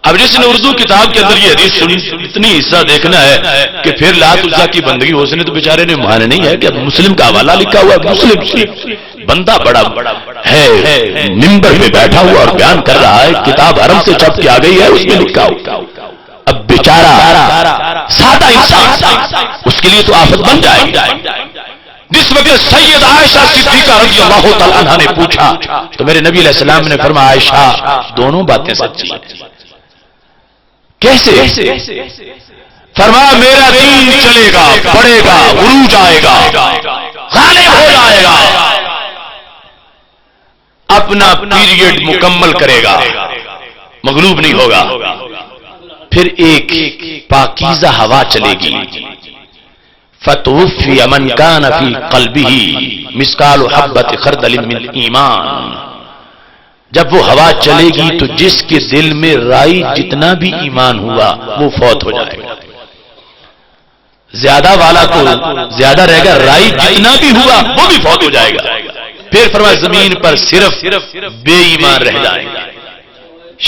اب جس نے اردو کتاب کے اندر یہ حدیث سنی، اتنی حصہ دیکھنا ہے کہ پھر لات عزا کی بندگی ہو سنے تو بیچارے نے مانے نہیں ہے کہ مسلم کا حوالہ لکھا ہوا ہے، مسلم شریف بندہ بڑا ہے منبر پہ بیٹھا ہوا اور بیان کر رہا ہے، کتاب حرم سے چھپ کے آ گئی ہے اس میں لکھا ہوا. اب بیچارہ سادہ انسان اس کے لیے تو آفت بن جائے گی. جس وقت سید عائشہ صدیقہ رضی اللہ تعالی عنہا نے پوچھا تو میرے نبی علیہ السلام نے فرمایا عائشہ دونوں باتیں سچی ہیں. کیسے؟ فرمایا میرا دین چلے گا، بڑھے گا، عروج آئے گا، غالب ہو جائے گا، اپنا پیریڈ مکمل کرے گا. مغلوب نہیں ہوگا. پھر ایک پاکیزہ ہوا چلے گی. فتوفی من کان فی قلبہ مثقال حبۃ خردل من ایمان. جب وہ ہوا چلے گی تو جس کے دل میں رائی جتنا بھی ایمان ہوا وہ فوت ہو جائے گا. زیادہ والا تو زیادہ رہے گا، رائی جتنا بھی ہوا وہ بھی فوت ہو جائے گا. پھر فرمایا زمین پر صرف بے ایمان رہ جائیں گے،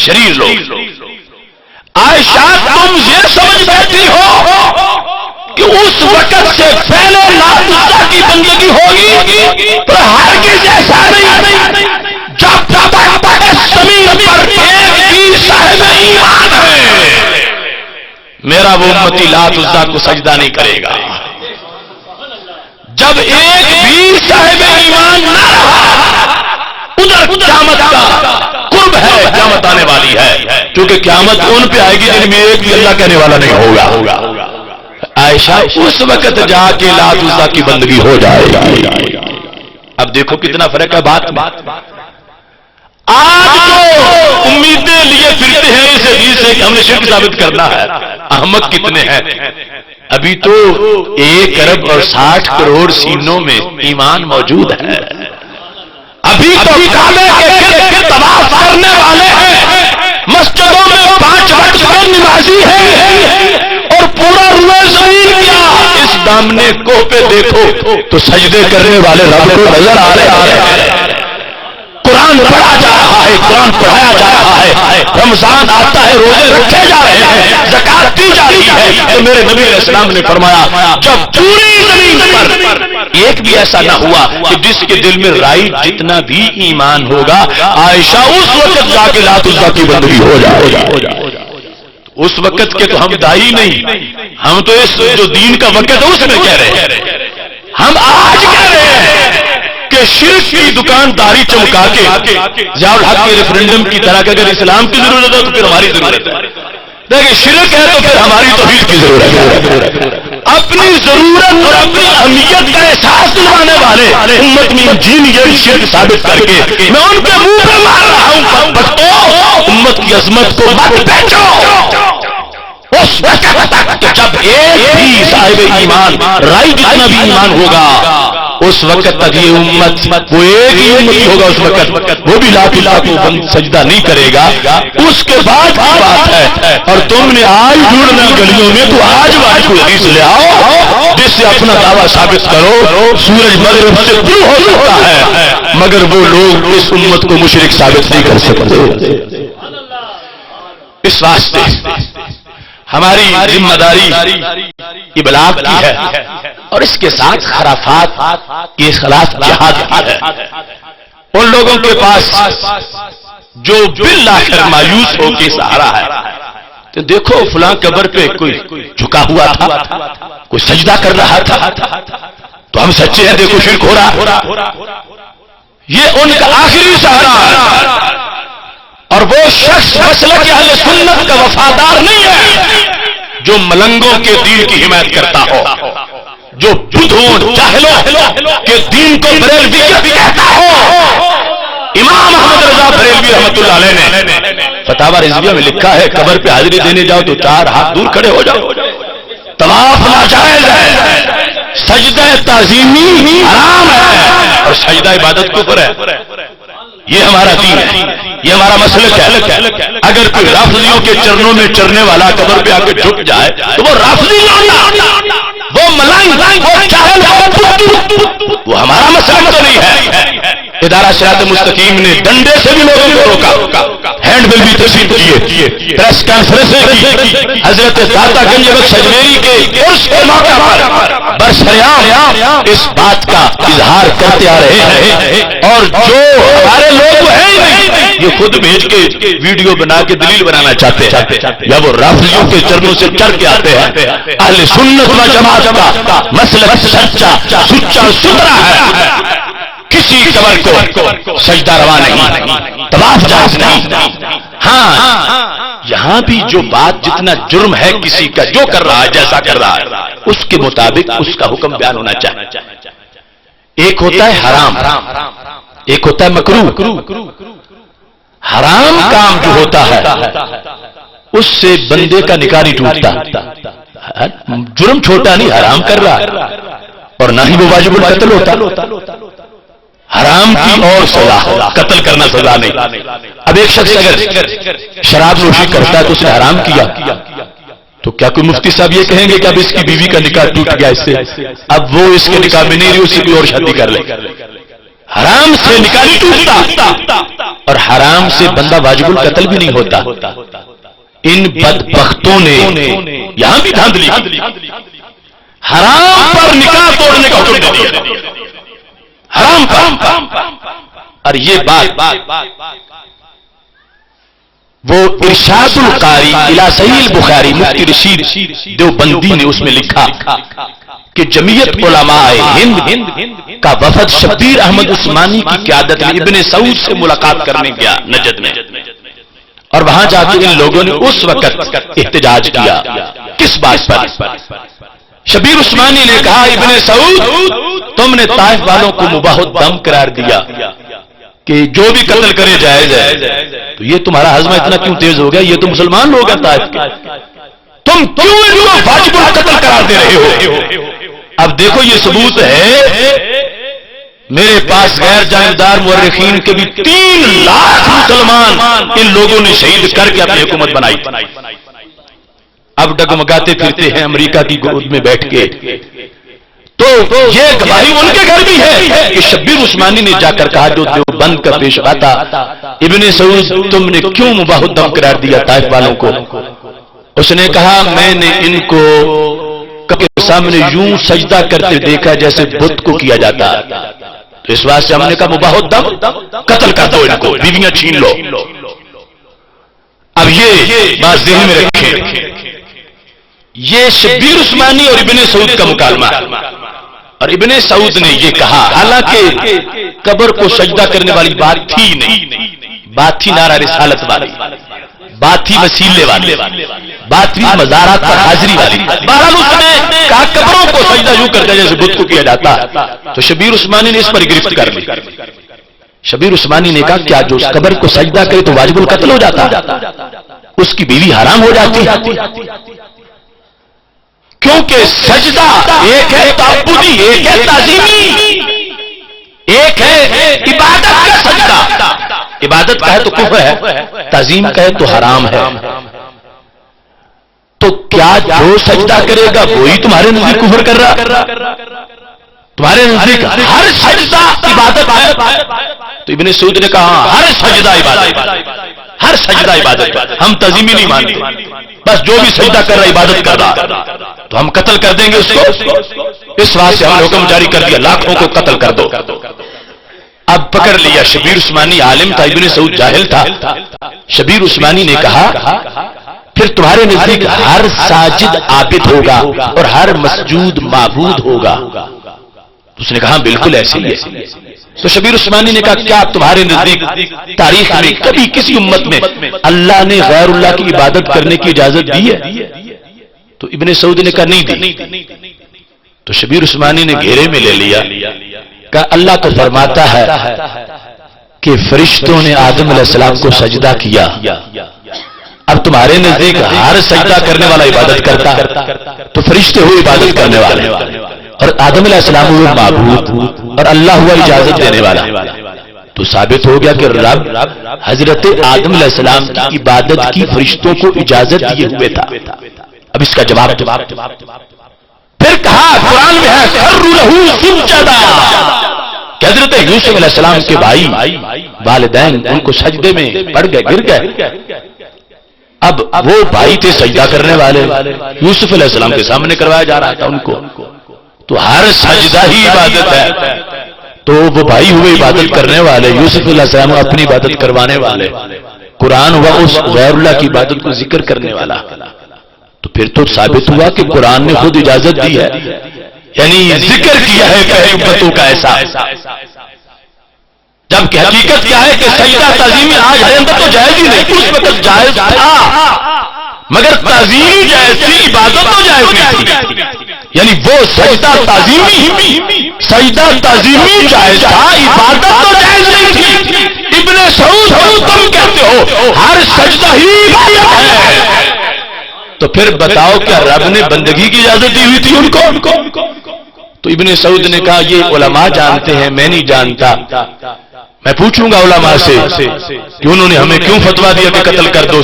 شریر لوگ. عائشہ تم یہ سمجھ بیٹھی ہو کہ اس وقت سے پہلے لات عزا کی بندگی ہوگی تو ہرگز ایسا نہیں. جب تک زمین پر ایک بھی صاحب ایمان ہے میرا وہ امتی لات عزا کو سجدہ نہیں کرے گا. جب ایک بھی صاحب ایمان نہ رہا ادھر قیامت کا قرب ہے، قیامت آنے والی ہے، کیونکہ قیامت ان پہ آئے گی جن میں ایک بھی اللہ کہنے والا نہیں ہوگا. عائشہ اس وقت جا کے لات عزا کی بندگی ہو جائے گی. اب دیکھو کتنا فرق ہے بات. آج جو امیدیں لیے پھرتے ہیں اس حدیث سے کہ ہم نے شرک ثابت کرنا ہے، احمق کتنے ہیں. ابھی تو 1 ارب اور 60 کروڑ سینوں میں ایمان موجود ہے. ابھی تو کعبے کے گرد طواف کرنے والے ہیں، مسجدوں میں 5 وقت پر نمازی ہیں، اور پورا روئے زمین کیا اس دامنے کو پہ دیکھو تو سجدے کرنے والے رب کو نظر آ رہے ہیں. قرآن پڑھا جا رہا ہے، قرآن پڑھایا جا رہا ہے، رمضان آتا ہے، روزے رکھے جا رہے ہیں، زکات دی جا رہی ہے. تو میرے نبی علیہ السلام نے فرمایا جب پوری زمین پر ایک بھی ایسا نہ ہوا کہ جس کے دل میں رائی جتنا بھی ایمان ہوگا، عائشہ اس وقت جا کے لات عزا کی بندگی ہو جائے. اس وقت کے تو ہم دائی نہیں، ہم تو اس جو دین کا وقت ہے اس میں کہہ رہے ہیں. ہم آج کہہ رہے ہیں کہ شرک کی دکانداری چمکا کے ضیاء الحق کے ریفرنڈم کی طرح کہ اگر اسلام کی ضرورت ہے تو پھر ہماری ضرورت ہے. دیکھیں شرک ہے تو پھر ہماری توحید کی ضرورت ہے. اپنی ضرورت اور اپنی اہمیت کا احساس دلانے والے امت میں انجینئر شرک ثابت کر کے میں ان کے منہ پہ مار رہا ہوں. بختو امت کی عظمت کو مت بیچو. اس وقت تک جب ایک بھی صاحب ایمان رائی جتنا بھی ایمان ہوگا اس وقت تک یہ امت وہ ایک ہی امتی ہوگا. اس وقت وہ بھی لات عزا کو سجدہ نہیں کرے گا. اس کے بعد کی بات ہے. اور تم نے آج ڈھونڈنا گلیوں میں تو آج واحد کو حدیث لے آؤ جس سے اپنا دعویٰ ثابت کرو. سورج مغرب سے طلوع ہو سکتا ہے مگر وہ لوگ اس امت کو مشرک ثابت نہیں کر سکتے. اس واسطے ہماری ذمہ داری ابلاغ کی ہے اور اس کے ساتھ خرافات کے خلاف جہاد کی ہے. ان لوگوں کے پاس جو بالآخر مایوس ہو کے سہارا ہے تو دیکھو فلاں قبر پہ کوئی جھکا ہوا تھا، کوئی سجدہ کر رہا تھا تو ہم سچے ہیں، دیکھو شرک ہو رہا. یہ ان کا آخری سہارا ہے. اور وہ شخص مسلک اہل سنت کا وفادار نہیں ہے جو ملنگوں کے دین کی حمایت کرتا ہو، جو بدھوں جاہلوں کے دین کو بریلویت کہتا ہو. امام احمد رضا بریلوی رحمۃ اللہ علیہ نے فتاوی رضویہ میں لکھا ہے قبر پہ حاضری دینے جاؤ تو 4 ہاتھ دور کھڑے ہو جاؤ. طواف ناجائز ہے، سجدہ تعظیمی حرام ہے اور سجدہ عبادت کفر ہے. یہ ہمارا دین ہے، یہ ہمارا مسلک ہے. اگر کوئی رافضیوں کے چرنوں میں چرنے والا قبر پہ آ کے جھک جائے تو وہ رافضی لانڈا، وہ ملنگ، وہ جاہل، وہ ہمارا مسلک تو نہیں ہے. ادارہ صراط مستقیم نے ڈنڈے سے بھی لوگوں کو روکا، ہینڈ بل بھی تقسیم کیے، پریس کانفرنسیں کی. حضرت داتا گنج بخش اجمیری کے عرس کے موقع پر برسریام اس بات کا اظہار کرتے آ رہے ہیں. اور جو ہمارے لوگ ہیں یہ خود بھیج کے ویڈیو بنا کے دلیل بنانا چاہتے ہیں یا وہ رافضیوں کے چرنوں سے چڑھ کے آتے ہیں. اہل سنت و جماعت کا مسلک سچا ستھرا ہے. کسی قبر کو سجدہ روا نہیں، طواف جائز نہیں. ہاں یہاں بھی جو بات جتنا جرم ہے کسی کا جو کر رہا ہے جیسا کر رہا ہے اس کے مطابق اس کا حکم بیان ہونا چاہیے. ایک ہوتا ہے حرام، ایک ہوتا ہے مکروہ. حرام کام جو ہوتا ہے اس سے بندے کا نکاح نہیں ٹوٹتا. جرم چھوٹا نہیں، حرام کر رہا اور نہ ہی وہ واجب القتل ہوتا. حرام کی اور سزا، قتل کرنا سزا نہیں. اب ایک شخص اگر شراب نوشی کرتا ہے تو اس نے حرام کیا، تو کیا کوئی مفتی صاحب یہ کہیں گے کہ اب اس کی بیوی کا نکاح ٹوٹ گیا اس سے، اب وہ اس کے نکاح میں نہیں رہی، اس سے کوئی اور شادی کر لے؟ حرام سے نکاح نہیں ٹوٹتا اور حرام سے بندہ واجب القتل بھی نہیں ہوتا. ان بدبختوں نے یہاں بھی دھاندلی، حرام پر نکاح توڑنے کا حکم دے دیا، حرام پر. اور یہ بات وہ ارشاد القاری الی صحیح البخاری مفتی رشید دیوبندی نے اس میں لکھا کہ جمعیت علماء ہند کا وفد شبیر احمد عثمانی کی قیادت میں ابن سعود سے ملاقات کرنے گیا نجد میں، اور وہاں جا کے ان لوگوں نے اس وقت احتجاج کیا. کس بات پر؟ شبیر عثمانی نے کہا ابن سعود تم نے طائف والوں کو مباح الدم قرار دیا کہ جو بھی قتل کرے جائز ہے، تو یہ تمہارا ہضمہ اتنا کیوں تیز ہو گیا؟ یہ تو مسلمان لوگ ہیں طائف کے، تم کیوں ان کو واجب القتل قرار دے رہے ہو؟ اب دیکھو یہ ثبوت ہے، میرے پاس غیر جانبدار مورخین کے بھی 3 لاکھ مسلمان ان لوگوں نے شہید کر کے اپنی حکومت بنائی. اب ڈگمگاتے پھرتے ہیں امریکہ کی گود میں بیٹھ کے. تو یہ گواہی ان کے گھر بھی ہے کہ شبیر عثمانی نے جا کر کہا جو دیوبند کا پیشوا تھا، ابن سعود تم نے کیوں مباح الدم قرار دیا طائف والوں کو؟ اس نے کہا میں نے ان کو کے سامنے یوں سجدہ کرتے دیکھا جیسے بت کو کیا جاتا، تو اس واسطے ہم نے کہا مباح الدم قتل کر دو ان کو، بیویاں چھین لو. اب یہ بات ذہن میں رکھیں، یہ شبیر عثمانی اور ابن سعود کا مکالمہ ہے. اور ابن سعود نے یہ کہا، حالانکہ قبر کو سجدہ کرنے والی بات تھی نہیں، بات تھی نعرہ رسالت والی، بات تھی وسیلے والی، بات تھی مزارات پر حاضری والی. بہرحال اس نے کہا قبروں کو سجدہ یوں کرتا جیسے بت کو کیا جاتا، تو شبیر عثمانی نے اس پر گرفت کر لی. شبیر عثمانی نے کہا کیا جو اس قبر کو سجدہ کرے تو واجب القتل ہو جاتا، اس کی بیوی حرام ہو جاتی؟ کیونکہ سجدہ ایک ہے تعبدی، ایک ہے تعظیمی، ایک ہے عبادت کا سجدہ. عبادت کا ہے تو کفر ہے، تعظیم کا ہے تو حرام ہے. تو کیا جو سجدہ کرے گا وہی تمہارے نزدیک کفر کر رہا؟ تمہارے نزدیک ہر سجدہ عبادت ہے؟ تو ابن سعود نے کہا ہر سجدہ عبادت، ہر سجدہ عبادت. ہم تعظیمی نہیں مانتے، بس جو بھی سجدہ کر رہا عبادت کر رہا تو ہم قتل کر دیں گے اس کو. اس واسطے ہم نے حکم جاری کر دیا لاکھوں کو قتل کر دو. اب پکڑ لیا. شبیر عثمانی عالم تھا، ابن سعود جاہل تھا. شبیر عثمانی نے کہا پھر تمہارے نزدیک ہر ساجد عابد ہوگا اور ہر مسجود معبود ہوگا؟ اس نے کہا بالکل ایسے ہی ہے. تو شبیر عثمانی نے کہا کیا تمہارے نزدیک تاریخ میں کبھی کسی امت میں اللہ نے غیر اللہ کی عبادت کرنے کی اجازت دی ہے؟ تو ابن سعود نے کہا نہیں دی. تو شبیر عثمانی نے گھیرے میں لے لیا، کہا اللہ تو فرماتا ہے کہ فرشتوں نے آدم علیہ السلام کو سجدہ کیا، اب تمہارے نزدیک ہر سجدہ کرنے والا عبادت کرتا ہے، تو فرشتے ہوئے عبادت کرنے والے اور آدم علیہ السلام ہوئے معبود اور اللہ ہوا اجازت دینے والا. تو ثابت ہو گیا کہ رب حضرت آدم علیہ السلام کی عبادت کی فرشتوں کو اجازت دیے ہوئے تھا. اب اس کا جواب پھر کہا قرآن میں ہے خروا لہ سجدا، کہ حضرت یوسف علیہ السلام کے بھائی والدین ان کو سجدے میں پڑ گئے، گر گئے. اب وہ بھائی تھے سجدہ کرنے والے، یوسف علیہ السلام کے سامنے کروایا جا رہا تھا ان کو، تو ہر سجدہ ہی عبادت ہے. تو وہ بھائی ہوئے عبادت کرنے والے، یوسف علیہ السلام اپنی عبادت کروانے والے، قرآن ہوا اس غیر اللہ کی عبادت کو ذکر کرنے والا. تو پھر تو ثابت ہوا کہ قرآن نے خود اجازت دی ہے، یعنی ذکر کیا ہے پہلی امتوں کا ایسا. جبکہ حقیقت کیا ہے کہ سجدہ تعظیمی آج ہر اندر تو جائز ہی نہیں، اس وقت جائز تھا مگر تعظیمی جائز تھی، عبادت تو جائز نہیں تھی. یعنی وہ سجدہ تعظیمی جائز تھا، عبادت تو جائز نہیں تھی. ابن سعود تم کہتے تو پھر بتاؤ کیا رب نے بندگی کی اجازت دی ہوئی تھی ان کو؟ تو ابن سعود نے کہا یہ علماء جانتے ہیں، میں نہیں جانتا، میں پوچھوں گا علماء سے کہ انہوں نے ہمیں کیوں فتویٰ دیا کہ قتل کر دو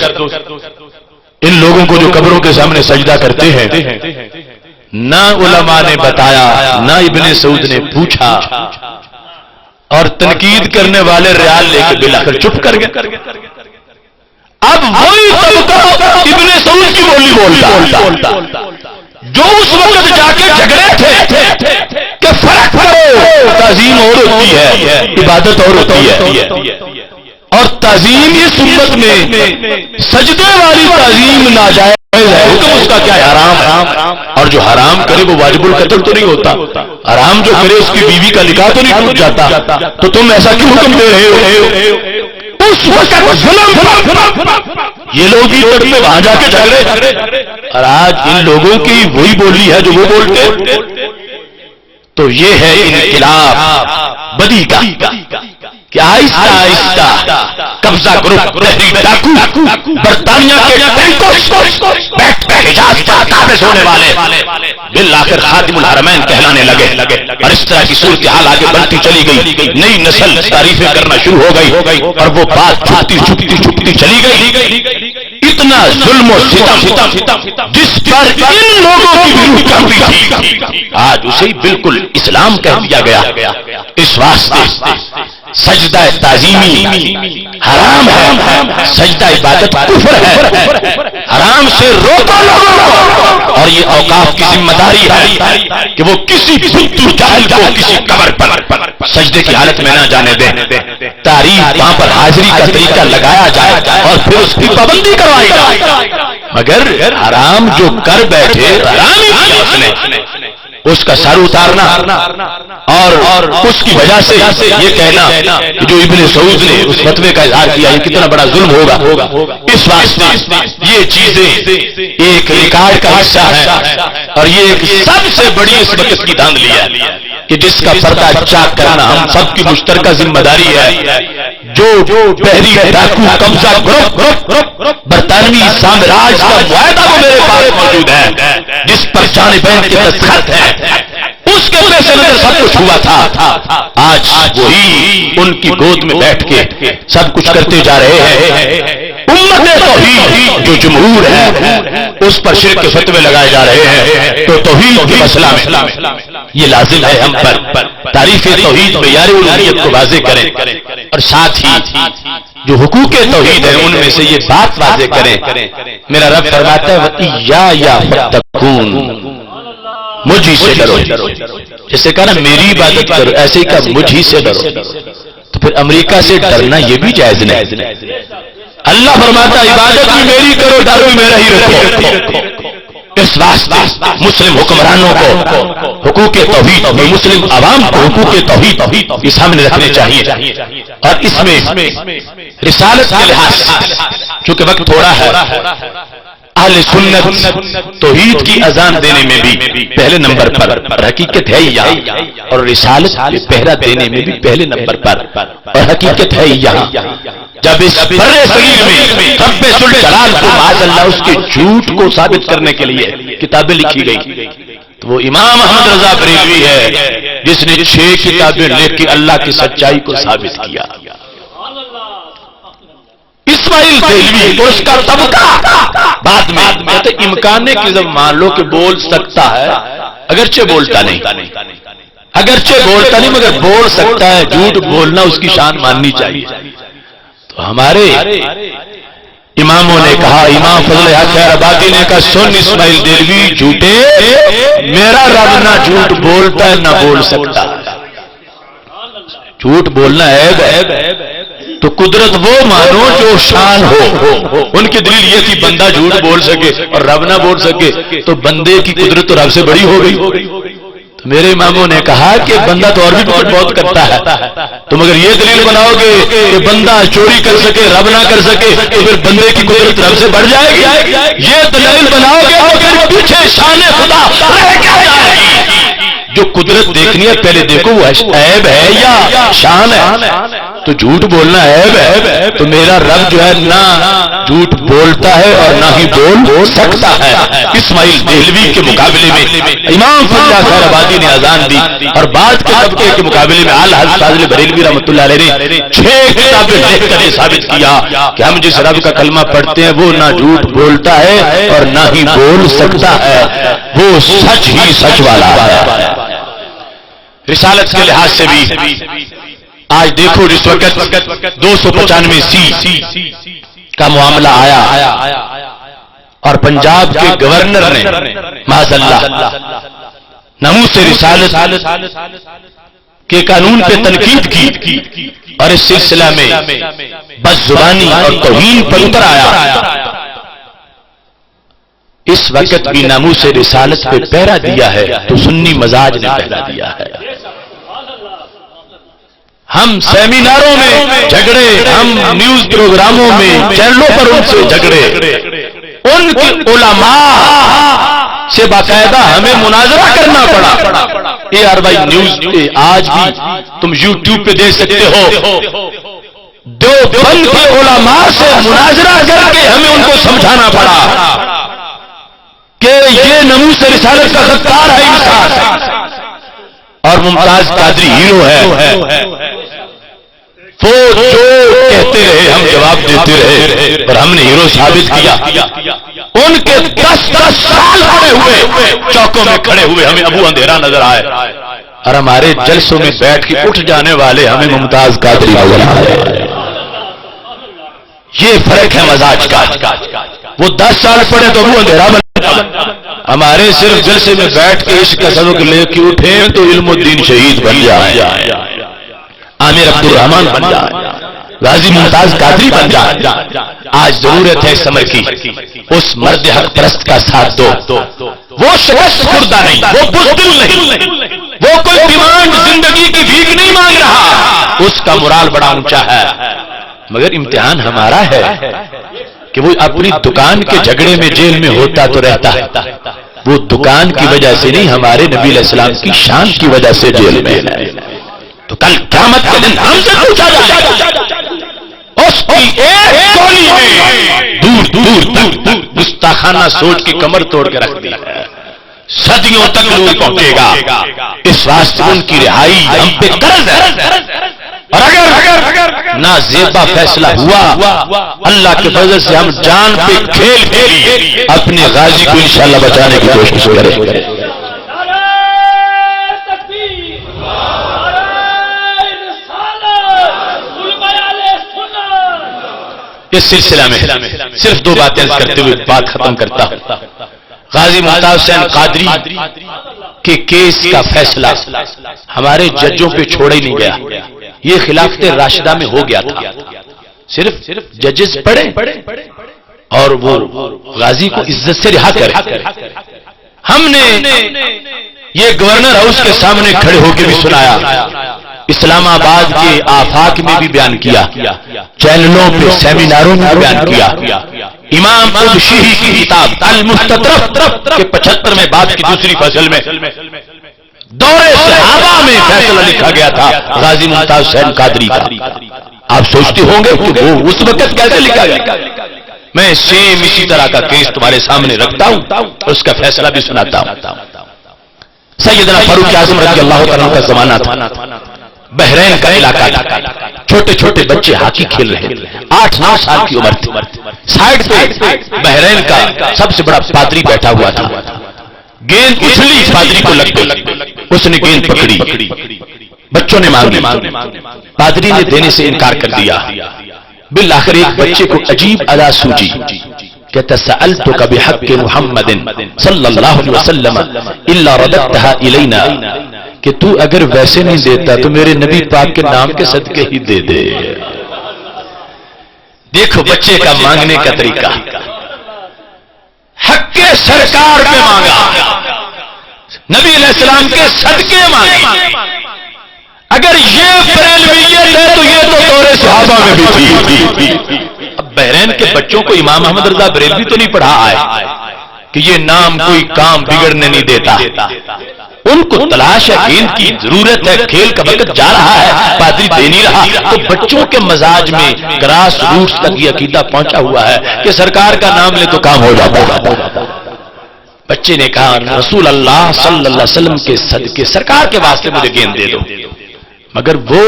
ان لوگوں کو جو قبروں کے سامنے سجدہ کرتے ہیں۔ نہ علماء نے بتایا، نہ ابن سعود نے پوچھا، اور تنقید کرنے والے ریال لے کے بالآخر چپ کر گئے۔ اب وہی طبقہ ابن سعود کی بولی بولتا جو اس وقت جا کے جھگڑے تھے کہ فرق کرو، تعظیم اور ہوتی ہے، عبادت اور ہوتی ہے، اور تعظیم اس امت میں سجدے والی تعظیم ناجائز ہے، حکم اس کا کیا ہے؟ حرام، اور جو حرام کرے وہ واجب القتل تو نہیں ہوتا، حرام جو کرے اس کی بیوی کا نکاح تو نہیں ٹوٹ جاتا، تو تم ایسا کیوں حکم دے رہے ہو؟ اس وقت یہ لوگ ہی پہ وہاں جا کے جھگڑے، اور آج ان لوگوں کی وہی بولی ہے جو وہ بولتے۔ تو یہ ہے انقلاب بدی کا کہ آہستہ آہستہ قبضہ گروپ تحریک ڈاکو برطانیہ کے ٹینکوں بیٹھ کے حجاز پر قابض ہونے والے بالآخر خاتم الحرمین کہلانے لگے، اور اس طرح کی صورتحال آگے بڑھتی چلی گئی، نئی نسل تعریفیں کرنا شروع ہو گئی، اور وہ بات چھپتی چلی گئی۔ اتنا ظلم و ستم جس پر ان لوگوں کی بھی روح کانپی تھی، آج اسے بالکل اسلام کہہ دیا گیا۔ اس واسطے سجدہ تعظیمی حرام ہے، سجدہ عبادت کفر ہے، حرام سے روکو لوگوں، اور یہ اوقاف کی ذمہ داری ہے کہ وہ کسی بتو جاہل کو کسی قبر پر سجدے کی حالت میں نہ جانے دیں، تاریخ وہاں پر حاضری کا طریقہ لگایا جائے اور پھر اس کی پابندی کروائی جائے، مگر حرام جو کر بیٹھے حرام ہی کیا اس نے، اس کا سر اتارنا اور اس کی وجہ سے یہ کہنا کہ جو ابن سعود نے اس فتوے کا اظہار کیا یہ کتنا بڑا ظلم ہوگا، اس واسطے یہ چیزیں ایک ریکارڈ کا حصہ ہے، اور یہ ایک سب سے بڑی اس وقت کی دھاندلی ہے کہ جس کا پردہ چاک کرنا ہم سب کی مشترکہ ذمہ داری ہے۔ جو بحری ڈاکو قبضہ گروپ برطانوی سامراج کا معاہدہ وہ میرے پاس موجود ہے جس پر جانبین کے دستخط ہیں، اس کے پیش نظر سب کچھ ہوا تھا، آج وہی ان کی گود میں بیٹھ کے سب کچھ کرتے جا رہے ہیں۔ امت توحید جو جمہور ہے اس پر شرک کے فتوے لگائے جا رہے ہیں، تو توحید کے مسئلہ میں یہ لازم ہے ہم پر تعریف توحید معیار الوہیت کو واضح کریں، اور ساتھ ہی جو حقوق توحید ہیں ان میں سے یہ بات واضح کریں۔ میرا رب فرماتا ہے وَإِيَّايَ فَاتَّقُونِ، مجھ ہی سے ڈرو، جسے کہا نا میری عبادت کرو، ایسے ہی کہا مجھ ہی سے ڈرو، تو پھر امریکہ سے ڈرنا یہ بھی جائز نہیں۔ اللہ فرماتا ہے عبادت بھی میری کرو، ڈر بھی میرا ہی رکھو۔ اس واسطے مسلم حکمرانوں کو حقوق توحید، مسلم عوام کو حقوق توحید یہ سامنے رکھنے چاہیے، اور اس میں رسالت کے لحاظ سے چونکہ وقت تھوڑا ہے، اہل سنت توحید کی اذان دینے میں بھی پہلے نمبر پر حقیقت ہے یہاں، اور رسالت کے پہرا دینے میں بھی پہلے نمبر پر اور حقیقت ہے یہاں۔ جب اس برے صغیر میں رب ذوالجلال کو معاذ اللہ اس کے جھوٹ کو ثابت کرنے کے لیے کتابیں لکھی گئی، تو وہ امام احمد رضا بریلوی ہے جس نے 6 کتابیں لکھ کے اللہ کی سچائی کو ثابت کیا۔ اسماعیل دہلوی اور اس کا طبقہ بعد میں کہتے امکان ہے کہ جب مان لو کہ بول سکتا ہے، اگرچہ بولتا نہیں، مگر بول سکتا ہے، جھوٹ بولنا اس کی شان ماننی چاہیے۔ تو ہمارے اماموں نے کہا، امام فضل حق خیر آبادی نے کہا سن اسماعیل دہلوی جھوٹے، میرا رب نہ جھوٹ بولتا ہے نہ بول سکتا، جھوٹ بولنا ہے تو قدرت وہ مانو جو شان ہو۔ ان کی دلیل یہ تھی بندہ جھوٹ بول سکے اور رب نہ بول سکے تو بندے کی قدرت تو رب سے بڑی ہو گئی۔ تو میرے اماموں نے کہا کہ بندہ تو اور بھی بہت کرتا ہے، تو مگر یہ دلیل بناؤ گے کہ بندہ چوری کر سکے رب نہ کر سکے تو پھر بندے کی قدرت رب سے بڑھ جائے گی، یہ دلیل بناؤ گے تو پھر پیچھے شان خدا رہ کیا جائے گی۔ جو قدرت دیکھنی ہے پہلے دیکھو وہ عیب ہے یا شان ہے. تو جھوٹ بولنا عیب ہے تو میرا رب جو ہے نہ جھوٹ بولتا ہے اور نہ ہی بول سکتا ہے. اسماعیل دہلوی کے مقابلے میں امام فرجہ خیر آبادی نے اذان دی اور بعد کے طبقے کے مقابلے میں اعلی حضرت فاضل بریلوی رحمۃ اللہ علیہ نے 6 کتابیں لکھ کر یہ ثابت کیا کہ ہم جس رب کا کلمہ پڑھتے ہیں وہ نہ جھوٹ بولتا ہے اور نہ ہی بول سکتا ہے، وہ سچ ہی سچ والا ہے. رسالت کے لحاظ سے بھی آج دیکھو اس وقت 295 سی کا معاملہ آیا اور پنجاب کے گورنر نے معاذ اللہ ناموس رسالت کے قانون پہ تنقید کی اور اس سلسلہ میں بد زبانی اور توہین پر اتر آیا. اس وقت بھی ناموس رسالت پہ پہرا دیا ہے تو سنی مزاج نے پہرا دیا ہے. ہم سیمیناروں میں جھگڑے، ہم نیوز پروگراموں میں چینلوں پر ان سے جھگڑے، ان کے علماء سے باقاعدہ ہمیں مناظرہ کرنا پڑا. اے آر وائی نیوز پہ آج بھی تم یوٹیوب پہ دیکھ سکتے ہو، دیوبند کے علماء سے مناظرہ کر کے ہمیں ان کو سمجھانا پڑا کہ یہ ناموس رسالت کا غدار ہے انسان اور ممتاز قادری ہیرو ہے. وہ جو کہتے رہے ہم جواب دیتے رہے اور ہم نے ہیرو ثابت کیا. ان کے 10 سال پڑے ہوئے چوکوں میں کھڑے ہوئے ہمیں ابو اندھیرا نظر آئے اور ہمارے جلسوں میں بیٹھ کے اٹھ جانے والے ہمیں ممتاز قادری نظر آئے. یہ فرق ہے مزاج کا. وہ 10 سال پڑے تو ابو اندھیرا بن، ہمارے صرف جلسے میں بیٹھ کے عشق کا سبق لے کے اٹھیں تو علم الدین شہید بن جائے، عامر عبد الرحمان بن جائے، غازی ممتاز قادری بن جائے. آج ضرورت ہے اس عمر کی، اس مرد حق پرست کا ساتھ دو. وہ شخص مردہ نہیں، وہ بزدل نہیں، وہ کوئی ڈیمانڈ زندگی کی بھیک نہیں مانگ رہا، اس کا مرال بڑا اونچا ہے. مگر امتحان ہمارا ہے کہ وہ اپنی دکان کے جھگڑے میں جیل میں ہوتا تو رہتا ہے، وہ دکان کی وجہ سے نہیں، ہمارے نبی علیہ السلام کی شان کی وجہ سے جیل میں ہے. تو کل قیامت کے دن ہم سے پوچھا جائے گا، اس کی ایک گولی میں دور دور تک گستاخانہ سوچ کی کمر توڑ کے رکھ دی ہے، صدیوں تک نور پہنچے گا. اس واسطے ان کی رہائی ہم پہ قرض ہے. اور اگر نہ زیبا فیصلہ ہوا، اللہ کے فضل سے ہم جان پہ کھیل کھیلی اپنے غازی کو انشاءاللہ بچانے کی کوشش کریں گے. اس سلسلہ میں صرف 2 باتیں کرتے ہوئے بات ختم کرتا ہوں. غازی ممتاز حسین قادری کے کیس کا فیصلہ ہمارے ججوں پہ چھوڑا ہی نہیں گیا. یہ خلافت راشدہ میں ہو گیا تھا، صرف ججز پڑھے اور وہ غازی کو عزت سے رہا کرے. ہم نے یہ گورنر ہاؤس کے سامنے کھڑے ہو کے بھی سنایا، اسلام آباد کے آفاق میں بھی بیان کیا، چینلوں پہ سیمیناروں میں بیان کیا. امام ابشیری کی کتاب المستطرف کے 75ویں باب کی دوسری فصل میں دور صحابہ میں فیصلہ لکھا گیا تھا غازی ممتاز حسین قادری کا. آپ سوچتے ہوں گے کہ وہ اس وقت کیسے لکھا گیا. میں سیم اسی طرح کا کیس تمہارے سامنے رکھتا ہوں اور اس کا فیصلہ بھی سناتا ہوں. سیدنا فاروق اعظم رضی اللہ تعالیٰ کا زمانہ تھا، بحرین کا علاقہ تھا، چھوٹے چھوٹے بچے ہاکی کھیل رہے، 8-9 سال کی عمر تھی. سائڈ پہ بحرین کا سب سے بڑا پادری بیٹھا ہوا تھا. گیند اچھلی پادری کو لگ گئی، اس نے گیند پکڑی، بچوں نے مانگی، پادری نے دینے سے انکار کر دیا. بالآخر ایک بچے کو عجیب ادا سوجی، کہتا سألتک بحق محمد صلی اللہ علیہ وسلم الا رددتها الینا، کہ تو اگر ویسے نہیں دیتا تو میرے نبی پاک کے نام کے صدقے ہی دے دے. دیکھو بچے کا مانگنے کا طریقہ، حق کے سرکار پہ مانگا، نبی علیہ السلام کے صدقے مانگے. اگر یہ بریلویت ہے تو یہ تو دور صحابہ میں بھی تھی. اب بحرین کے بچوں کو امام احمد رضا بریلوی تو نہیں پڑھا آئے کہ یہ نام کوئی کام بگڑنے نہیں دیتا. ان کو تلاش ہے، گیند کی ضرورت ہے، کھیل کا وقت جا رہا ہے، پادری دے نہیں رہا، تو بچوں کے مزاج میں گراس روٹس تک یہ عقیدہ پہنچا ہوا ہے کہ سرکار کا نام لے تو کام ہو جاتا ہے۔ بچے نے کہا رسول اللہ صلی اللہ علیہ وسلم کے صدقے سرکار کے واسطے مجھے گیند دے دو، مگر وہ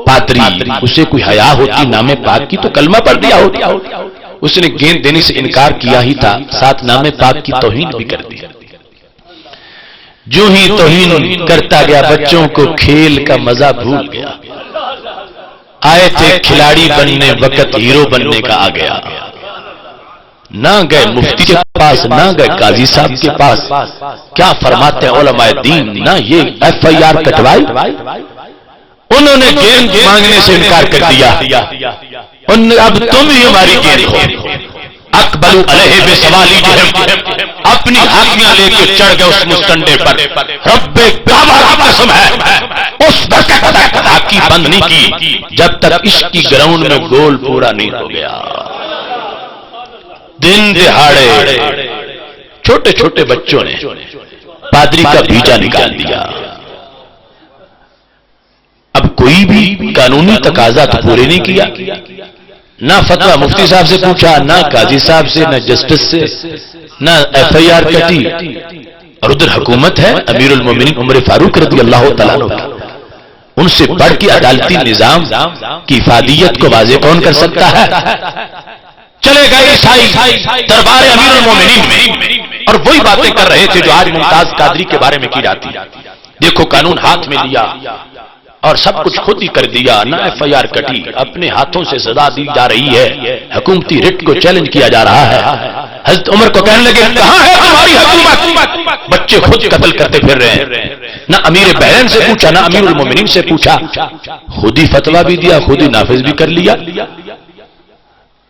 پادری، اسے کوئی حیا ہوتی نام پاک کی تو کلمہ پڑھ دیا ہوتا، اس نے گیند دینے سے انکار کیا ہی تھا، ساتھ نام پاک کی توہین بھی کر دی۔ جو ہی توہین کرتا گیا بچوں کو کھیل کا مزہ بھول گیا، آئے تھے کھلاڑی بننے، وقت ہیرو بننے کا آ گیا، نہ گئے مفتی کے پاس، نہ گئے قاضی صاحب کے پاس، کیا فرماتے ہیں علماء دین، نہ یہ FIR کٹوائی، انہوں نے گیند مانگنے سے انکار کر دیا، اب تم ہی ہماری گیند ہو، اقبلوا علیہ بسوالی جہم، اپنی ہاتھیاں لے کے چڑھ گئے اس مستنڈے پر، رب کعبہ کی قسم ہے اس وقت تک ہاکی بند نہیں کی جب تک عشق کی گراؤنڈ میں گول پورا نہیں ہو گیا۔ دن دہاڑے چھوٹے چھوٹے بچوں نے پادری کا بھیجا نکال دیا، اب کوئی بھی قانونی تقاضا تو پورے نہیں کیا، نہ فتویٰ مفتی صاحب سے پوچھا، نہ قاضی صاحب سے، نہ جسٹس سے، نہ FIR کٹی، اور ادھر حکومت ہے، امیر المومنین عمر فاروق رضی اللہ تعالیٰ عنہ، ان سے بڑھ کے عدالتی نظام کی افادیت کو واضح کون کر سکتا ہے؟ چلے گئے عیسائی دربار امیر المومنین میں، اور وہی باتیں کر رہے تھے جو آج ممتاز قادری کے بارے میں کی جاتی، دیکھو قانون ہاتھ میں لیا اور سب کچھ خود ہی کر دیا، نہ FIR کٹی، اپنے ہاتھوں سے سزا دی جا رہی ہے، حکومتی رٹ کو چیلنج کیا جا رہا ہے۔ حضرت عمر کو کہنے لگے کہاں ہے تمہاری حکومت؟ بچے خود قتل کرتے پھر رہے ہیں، نہ امیر بحرین سے پوچھا، نہ امیر المومنین سے پوچھا، خود ہی فتویٰ بھی دیا، خود ہی نافذ بھی کر لیا۔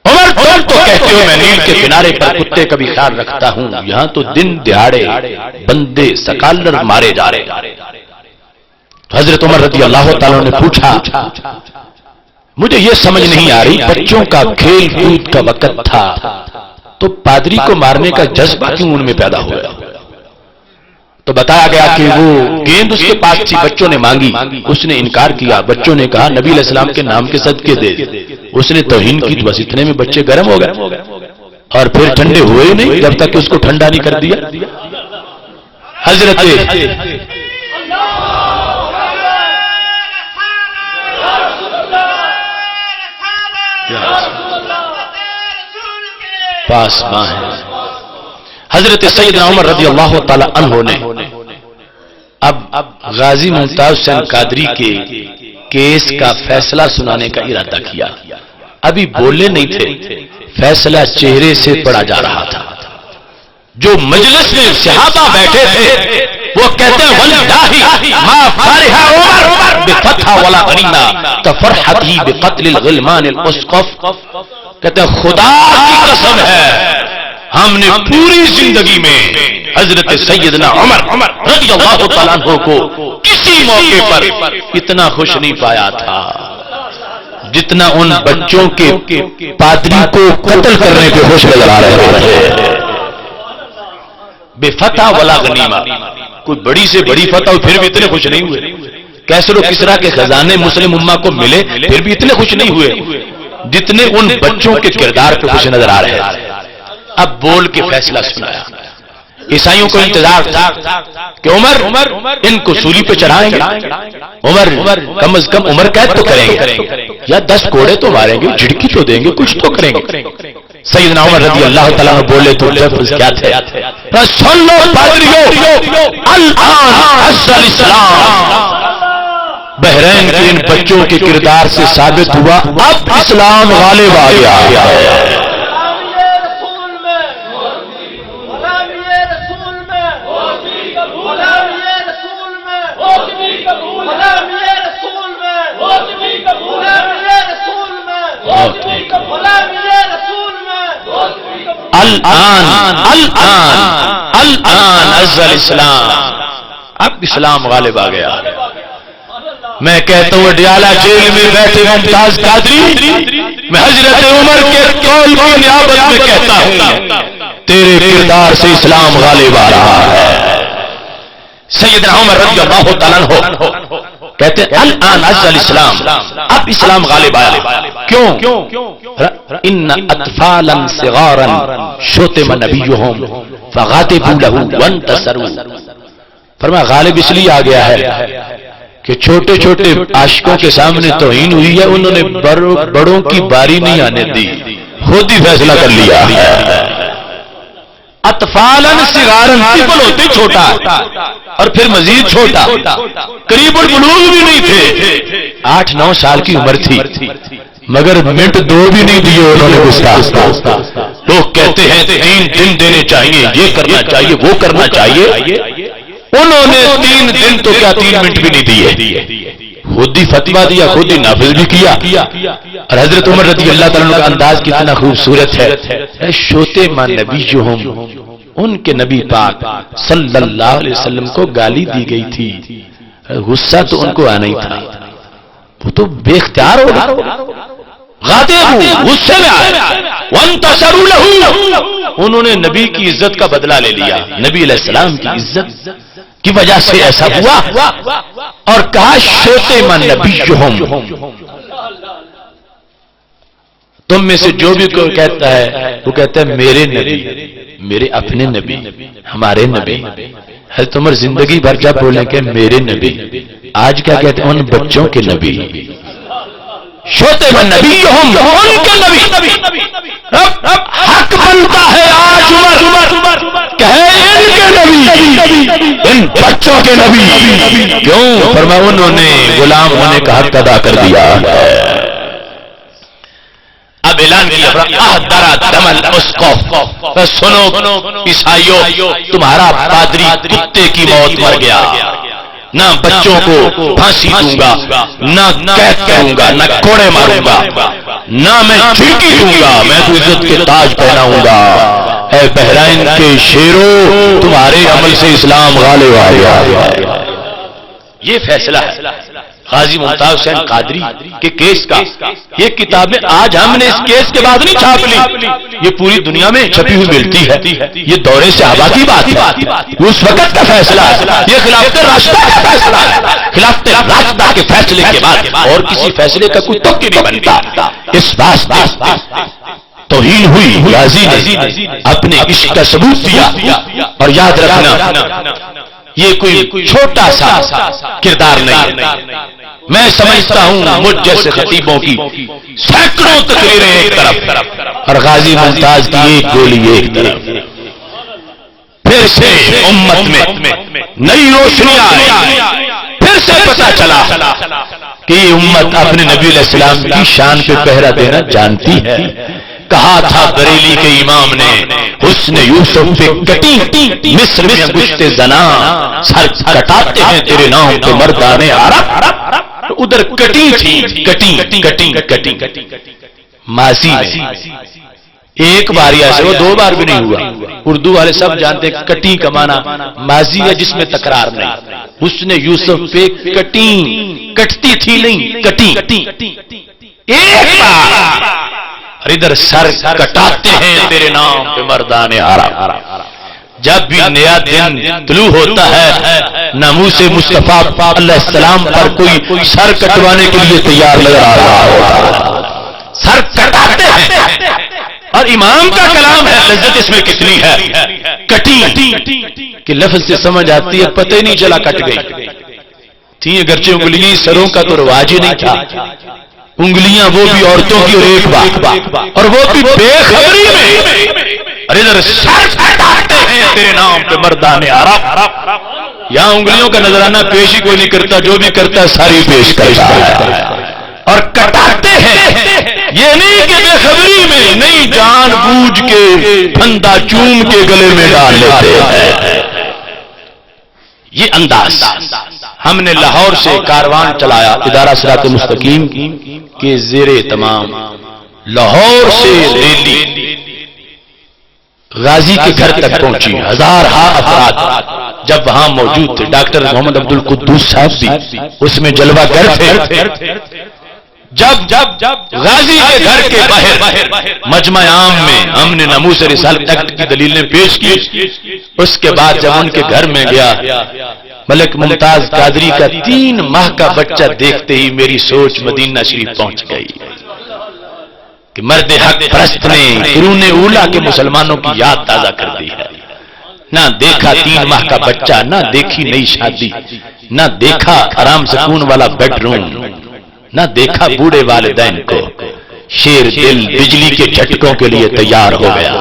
عمر تم تو کہتے ہو میں نیل کے کنارے پر کتے کا بھی خیال رکھتا ہوں، یہاں تو دن دہاڑے بندے سکالر مارے جا رہے۔ حضرت عمر رضی اللہ تعالیٰ نے پوچھا مجھے یہ سمجھ نہیں آ رہی، بچوں کا کھیل کود کا وقت تھا تو پادری کو مارنے کا جذبہ کیوں ان میں پیدا ہوا؟ تو بتایا گیا کہ وہ گیند اس کے پاس تھی، بچوں نے مانگی، اس نے انکار کیا، بچوں نے کہا نبی علیہ السلام کے نام کے صدقے دے، اس نے توہین کی، بس اتنے میں بچے گرم ہو گئے اور پھر ٹھنڈے ہوئے نہیں جب تک کہ اس کو ٹھنڈا نہیں کر دیا۔ حضرت پاس ماں ہے حضرت سیدنا عمر رضی اللہ تعالی عنہ نے اب غازی ممتاز حسین قادری کے کیس کا فیصلہ سنانے کا ارادہ کیا، ابھی بولے نہیں تھے، فیصلہ چہرے سے پڑا جا رہا تھا۔ جو مجلس میں صحابہ بیٹھے تھے وہ کہتے ہیں واللہ ما فرح عمر بفتح ولا غنیمہ کفرحتہ بقتل الغلمان الاسقف، کہتے ہیں خدا کی قسم ہے ہم نے پوری زندگی میں حضرت سیدنا عمر رضی اللہ تعالیٰ عنہ کو کسی موقع پر اتنا خوش نہیں پایا تھا جتنا ان بچوں کے پادری کو قتل کرنے پہ خوش نظر آ رہے ہیں۔ بے فتح ولا غنیمہ، کوئی بڑی سے بڑی فتح ہو پھر بھی اتنے خوش نہیں ہوئے، کیسر و کسرا کے خزانے مسلم امہ کو ملے پھر بھی اتنے خوش نہیں ہوئے جتنے ان بچوں کے کردار پہ خوش نظر آ رہے ہیں۔ اب بول کے فیصلہ سنایا، عیسائیوں کو انتظار تھا کہ عمر ان کو سولی پہ چڑھائیں گے، عمر کم از کم عمر قید تو کریں گے یا 10 کوڑے تو ماریں گے، جھڑکی تو دیں گے، کچھ تو کریں گے۔ سیدنا عمر رضی اللہ تعالیٰ عنہ بولے تو لفظ کیا تھے؟ سن لو پادریو، الآن عز الاسلام، بحرین کے ان بچوں کے کردار سے ثابت ہوا اب اسلام غالب آ گیا ہے۔ الآن عز الاسلام، اب اسلام غالب آ گیا۔ میں کہتا ہوں ڈیالہ جیل میں بیٹھے ممتاز قادری، میں حضرت عمر کے قول کی نیابت میں کہتا ہوں تیرے کردار سے اسلام غالب آ رہا ہے۔ سیدنا عمر رضی اللہ تعالیٰ عنہ کہتے ہیں الان عز الاسلام، اب اسلام غالب آیا. کیوں؟ ان اطفالا صغارا شتم نبیہم فغاضبوا له وانتصروا. فرمایا غالب اس لیے آ گیا ہے کہ چھوٹے چھوٹے عاشقوں کے سامنے توہین ہوئی ہے، انہوں نے بڑوں کی باری نہیں آنے دی، خود ہی فیصلہ کر لیا. اطفالا صغارا، طفل ہوتے چھوٹا اور پھر مزید چھوٹا، قریب البلوغ بھی نہیں تھے، 8-9 سال کی عمر تھی، مگر منٹ 2 بھی نہیں دیے انہوں نے گستاخ. لوگ کہتے ہیں 3 دن دینے چاہیے، یہ کرنا چاہیے، وہ کرنا چاہیے، انہوں نے 3 دن تو کیا 3 منٹ بھی نہیں دیے، خود ہی فتویٰ دیا، خود ہی نافذ بھی کیا. اور حضرت عمر رضی اللہ تعالیٰ عنہ کا انداز کتنا خوبصورت ہے. شتم نبیہم، ان کے نبی پاک صلی اللہ علیہ وسلم کو گالی دی گئی تھی، غصہ تو ان کو آنا ہی تھا، وہ تو بے اختیار ہو گئے، غاضب، غصے میں آئے. وانتصروا له، انہوں نے نبی کی عزت کا بدلہ لے لیا، نبی علیہ السلام کی عزت کی وجہ سے ایسا ہوا. اور کہا شتم نبیہم، تم میں سے جو بھی کوئی کہتا ہے وہ کہتا ہے میرے نبی، میرے اپنے نبی، ہمارے نبی. حضرت عمر زندگی بھر جب بولیں کہ میرے نبی، آج کیا کہتے ہیں ان بچوں کے نبی. شتم نبیہم، ان کے نبی. حق بنتا ہے آج عمر کہے ان کے نبی، ان بچوں کے نبی. کیوں؟ فرمایا انہوں نے غلام ہونے کا حق ادا کر دیا. اب اعلان کیا احضر دم الاسقف، سنو عیسائیوں، تمہارا پادری کتے کی موت مر گیا، نہ بچوں کو پھانسی دوں گا، نہ قید کروں گا، نہ کوڑے ماروں گا، نہ میں چھڑکی دوں گا، میں تو عزت کے تاج پہناؤں گا. اے بحرین کے شیروں، تمہارے عمل سے اسلام غالب آ گیا. یہ فیصلہ ہے غازی ممتاز حسین قادری کے کیس کا. یہ کتابیں آج ہم نے اس کیس کے بعد نہیں چھاپ لی، یہ پوری دنیا میں چھپی ہوئی ملتی ہے. یہ دورے صحابہ کی بات ہے، اس وقت کا فیصلہ ہے، یہ خلافت راشدہ کا فیصلہ ہے. خلافت راشدہ کے فیصلے کے بعد اور کسی فیصلے کا کوئی توقع نہیں بنتا. اس واسطے توہین ہوئی، غازی نے اپنے عشق کا ثبوت دیا. اور یاد رکھنا یہ کوئی چھوٹا سا کردار نہیں ہے. میں سمجھتا ہوں مجھ جیسے خطیبوں کی سینکڑوں تقریریں ایک طرف اور غازی ممتاز کی ایک گولی ایک طرف. پھر سے امت میں نئی روشنی آئی، پھر سے پتہ چلا کہ یہ امت اپنے نبی علیہ السلام کی شان پہ پہرا دینا جانتی ہے. کہا تھا بریلی کے امام نے حسن یوسف پہ کٹی، مصر میں انگشت زنا، سر کٹاتے ہیں تیرے نام پہ مردان عرب. ادھر کٹی تھی، کٹی ماضی میں ایک بار ایسے وہ 2 بار بھی نہیں ہوا. اردو والے سب جانتے ہیں کٹی کا معنی ماضی ہے جس میں تکرار نہیں. حسن یوسف پہ کٹتی تھی نہیں، کٹی ایک بار. ادھر سر کٹاتے ہیں تیرے نام پہ مردان عرب. جب بھی نیا دن طلوع ہوتا ہے، ناموس مصطفیٰ علیہ السلام پر کوئی سر کٹوانے کے لیے تیار نظر آ رہا ہوتا، سر کٹاتے ہیں. اور امام کا کلام ہے، لذت اس میں کتنی ہے. کٹی کہ لفظ سے سمجھ آتی ہے، پتہ ہی نہیں چلا کٹ گئی تھی. اگرچہ انگلیاں سروں کا تو رواج ہی نہیں تھا، انگلیاں وہ بھی عورتوں کی اور ایک بات، اور وہ بھی بے خبری میں. اور ادھر سر کٹاتے ہیں تیرے نام پہ مردان عرب. یہاں انگلیوں کا نظرانہ پیش ہی کوئی نہیں کرتا، جو بھی کرتا ہے ساری پیش کرتا ہے. اور کٹاتے ہیں یہ نہیں کہ بے خبری میں، نہیں جان بوجھ کے پھندا چوم کے گلے میں ڈال لیتے ہیں. یہ انداز ہم نے لاہور سے کاروان چلایا، ادارہ صراط مستقیم کے زیر تمام لاہور سے ریلی غازی کے گھر تک پہنچی. 1000 افراد جب وہاں موجود تھے. ڈاکٹر محمد عبد القدوس صاحب بھی اس میں جلوہ گر تھے. جب غازی کے گھر کے باہر مجمع عام میں ہم نے ناموس رسالت ایکٹ کی دلیلیں پیش کی، اس کے بعد جب ان کے گھر میں گیا ملک ممتاز قادری کا 3 ماہ کا بچہ دیکھتے ہی میری سوچ مدینہ شریف پہنچ گئی کہ مرد حق پرست نے قرون اولا کے مسلمانوں کی یاد تازہ کر دی ہے. نہ دیکھا 3 ماہ کا بچہ، نہ دیکھی نئی شادی، نہ دیکھا آرام سکون والا بیڈ روم، نہ دیکھا بوڑھے والدین کو. شیر دل بجلی کے جھٹکوں کے لیے تیار ہو گیا.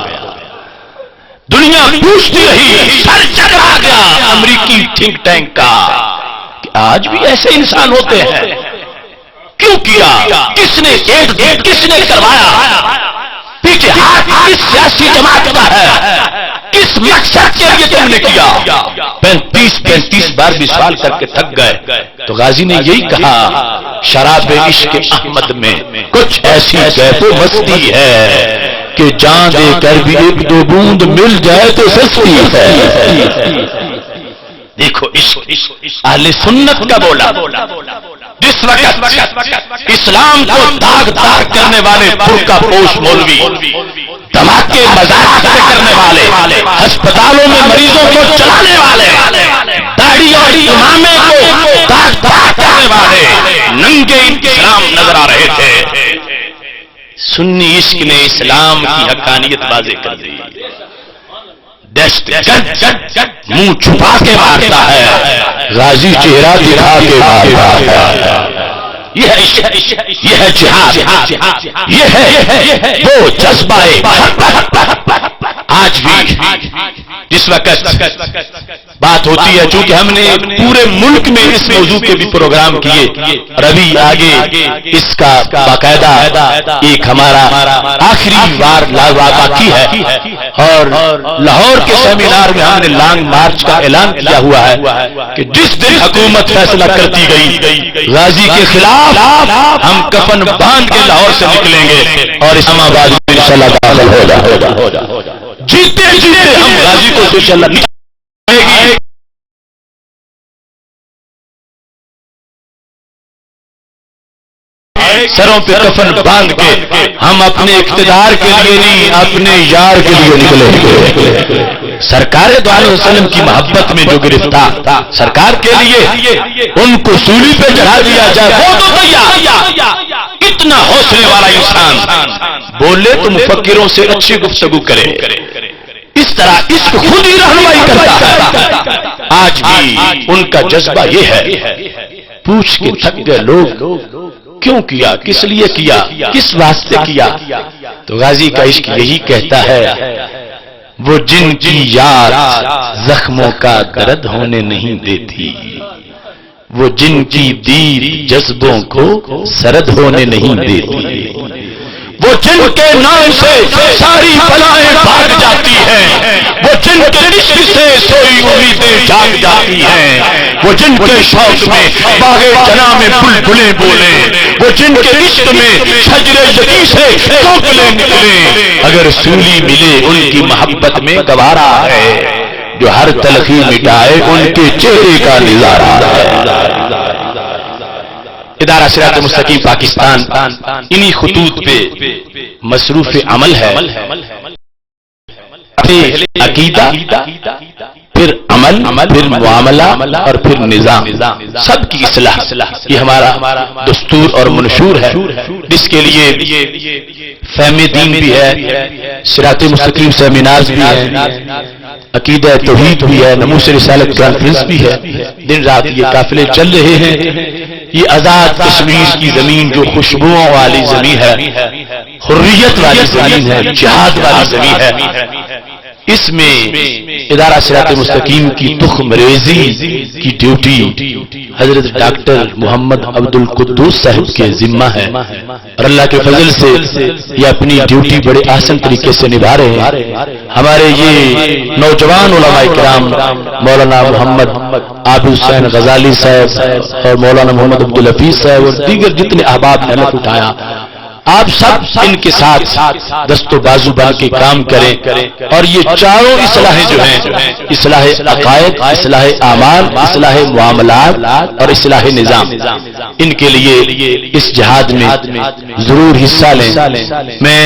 دنیا پوچھتی رہی، سر چکرا گیا امریکی تھنک ٹینک کا کہ آج بھی ایسے انسان ہوتے ہیں. کیوں کیا؟ کس نے ایک دن کس نے کروایا؟ پیچھے ہاتھ کس سیاسی جماعت کا ہے؟ کس مقصد کے لیے تم نے کیا؟ 35 بار بھی سوال کر کے تھک گئے تو غازی نے یہی کہا، شراب عشق احمد میں کچھ ایسی کیف و مستی ہے کہ جان دے کر بھی 1-2 بوند مل جائے تو سستی ہے. دیکھو اہل سنت کا بولا. جس وقت اسلام کو داغدار کرنے والے برقع پوش مولوی، دھماکے مذاق کرنے والے، ہسپتالوں میں مریضوں کو چلانے والے، داڑھی اور امامے کو داغدار کرنے والے ننگے اسلام نظر آ رہے تھے. سنی عشق نے اسلام کی حقانیت واضح کر دی. دست منہ چھپا کے مارتا ہے، غازی چہرہ دکھا کے مارتا ہے. یہ ہے جہاد، یہ ہے وہ جذبہ. آج بھی جس وقت بات ہوتی ہے، چونکہ ہم نے پورے ملک میں اس موضوع کے بھی پروگرام کیے، روی آگے اس کا باقاعدہ ایک ہمارا آخری بار باقی ہے، اور لاہور کے سیمینار میں ہم نے لانگ مارچ کا اعلان کیا ہوا ہے کہ جس دن حکومت فیصلہ کرتی گئی غازی کے خلاف ہم کفن باندھ کے لاہور سے نکلیں گے اور اسلام آباد میں انشاءاللہ داخل ہو جائے. جیتے ہم غازی کو انشاءاللہ نہیں سروں پہ کفن باندھ کے ہم اپنے اقتدار کے لیے نہیں، اپنے یار کے لیے نکلیں گے. سرکار دو علیہ وسلم کی محبت میں جو گرفتار تھا، سرکار کے لیے ان کو سولی پہ چڑھا دیا جائے وہ تو تیار. اتنا حوصلے والا انسان بولے تو مفکروں سے اچھی گفتگو کرے. اس طرح عشق خود ہی رہنمائی کرتا ہے. آج بھی ان کا جذبہ یہ ہے. پوچھ کے تھک گئے لوگ کیوں کیا، کس لیے کیا، کس واسطے کیا؟ تو غازی کا عشق یہی کہتا ہے، وہ جن کی یاد زخموں کا درد ہونے نہیں دیتی، وہ جن کی دید جذبوں کو سرد ہونے نہیں دیتی، وہ جن کے نام سے ساری بلائیں بھاگ جاتی ہیں، وہ جن کے عشق سے سوئی امیدیں جاگ جاتی ہیں، وہ جن کے شوق میں باغ جنا میں بلبلیں بولیں، وہ جن کے عشق میں شجر یقین سے کوکلیں نکلیں. اگر سولی ملے ان کی محبت میں گوارا ہے، جو ہر تلخی مٹائے ان کے چہرے کا نظارہ ہے. ادارہ صراط مستقیم پاکستان انہی خطوط پہ مصروف عمل ہے. عقیدہ، پھر عمل، پھر معاملہ اور پھر نظام، سب کی اصلاح. یہ ہمارا دستور اور منشور ہے، جس کے لیے فہم دین بھی ہے، صراط مستقیم سیمینارز بھی ہیں، عقیدہ توحید بھی ہے، نموذج رسالت کانفرنس بھی ہے. دن رات یہ قافلے چل رہے ہیں. یہ آزاد کشمیر کی زمین جو خوشبوؤں والی زمین ہے، حریت والی زمین ہے، جہاد والی زمین ہے، اس میں ادارہ صراط مستقیم کی تخم ریزی کی ڈیوٹی حضرت ڈاکٹر محمد عبد القدوس صاحب کے ذمہ ہے، اور اللہ کے فضل سے یہ اپنی ڈیوٹی بڑے احسن طریقے سے نبھا رہے ہیں. ہمارے یہ نوجوان علماء کرام مولانا محمد عابد حسین غزالی صاحب اور مولانا محمد عبدالحفیظ صاحب اور دیگر جتنے احباب نے نفع اٹھایا، آپ سب ان کے ساتھ دست و بازو بن کے کام کریں، اور یہ چاروں اصلاحیں جو ہیں، اصلاح عقائد، اصلاح اعمال، اصلاح معاملات اور اصلاح نظام، ان کے لیے اس جہاد میں ضرور حصہ لیں. میں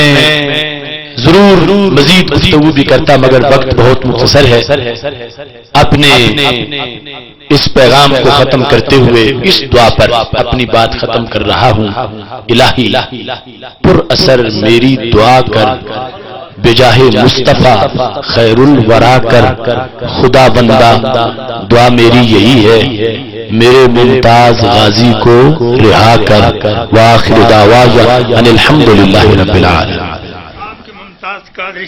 ضرور مزید گفتگو بھی کرتا مگر وقت بہت مختصر ہے. اپنے اس پیغام کو ختم کرتے ہوئے اس دعا پر اپنی بات ختم کر رہا ہوں. الہی پر اثر میری دعا کر، بجاہ مصطفیٰ خیر الورا کر. خدا بندہ دعا میری یہی ہے، میرے ممتاز غازی کو رہا کر. وآخر دعوانا ان الحمدللہ رب العالمین. آپ کے ممتاز قادری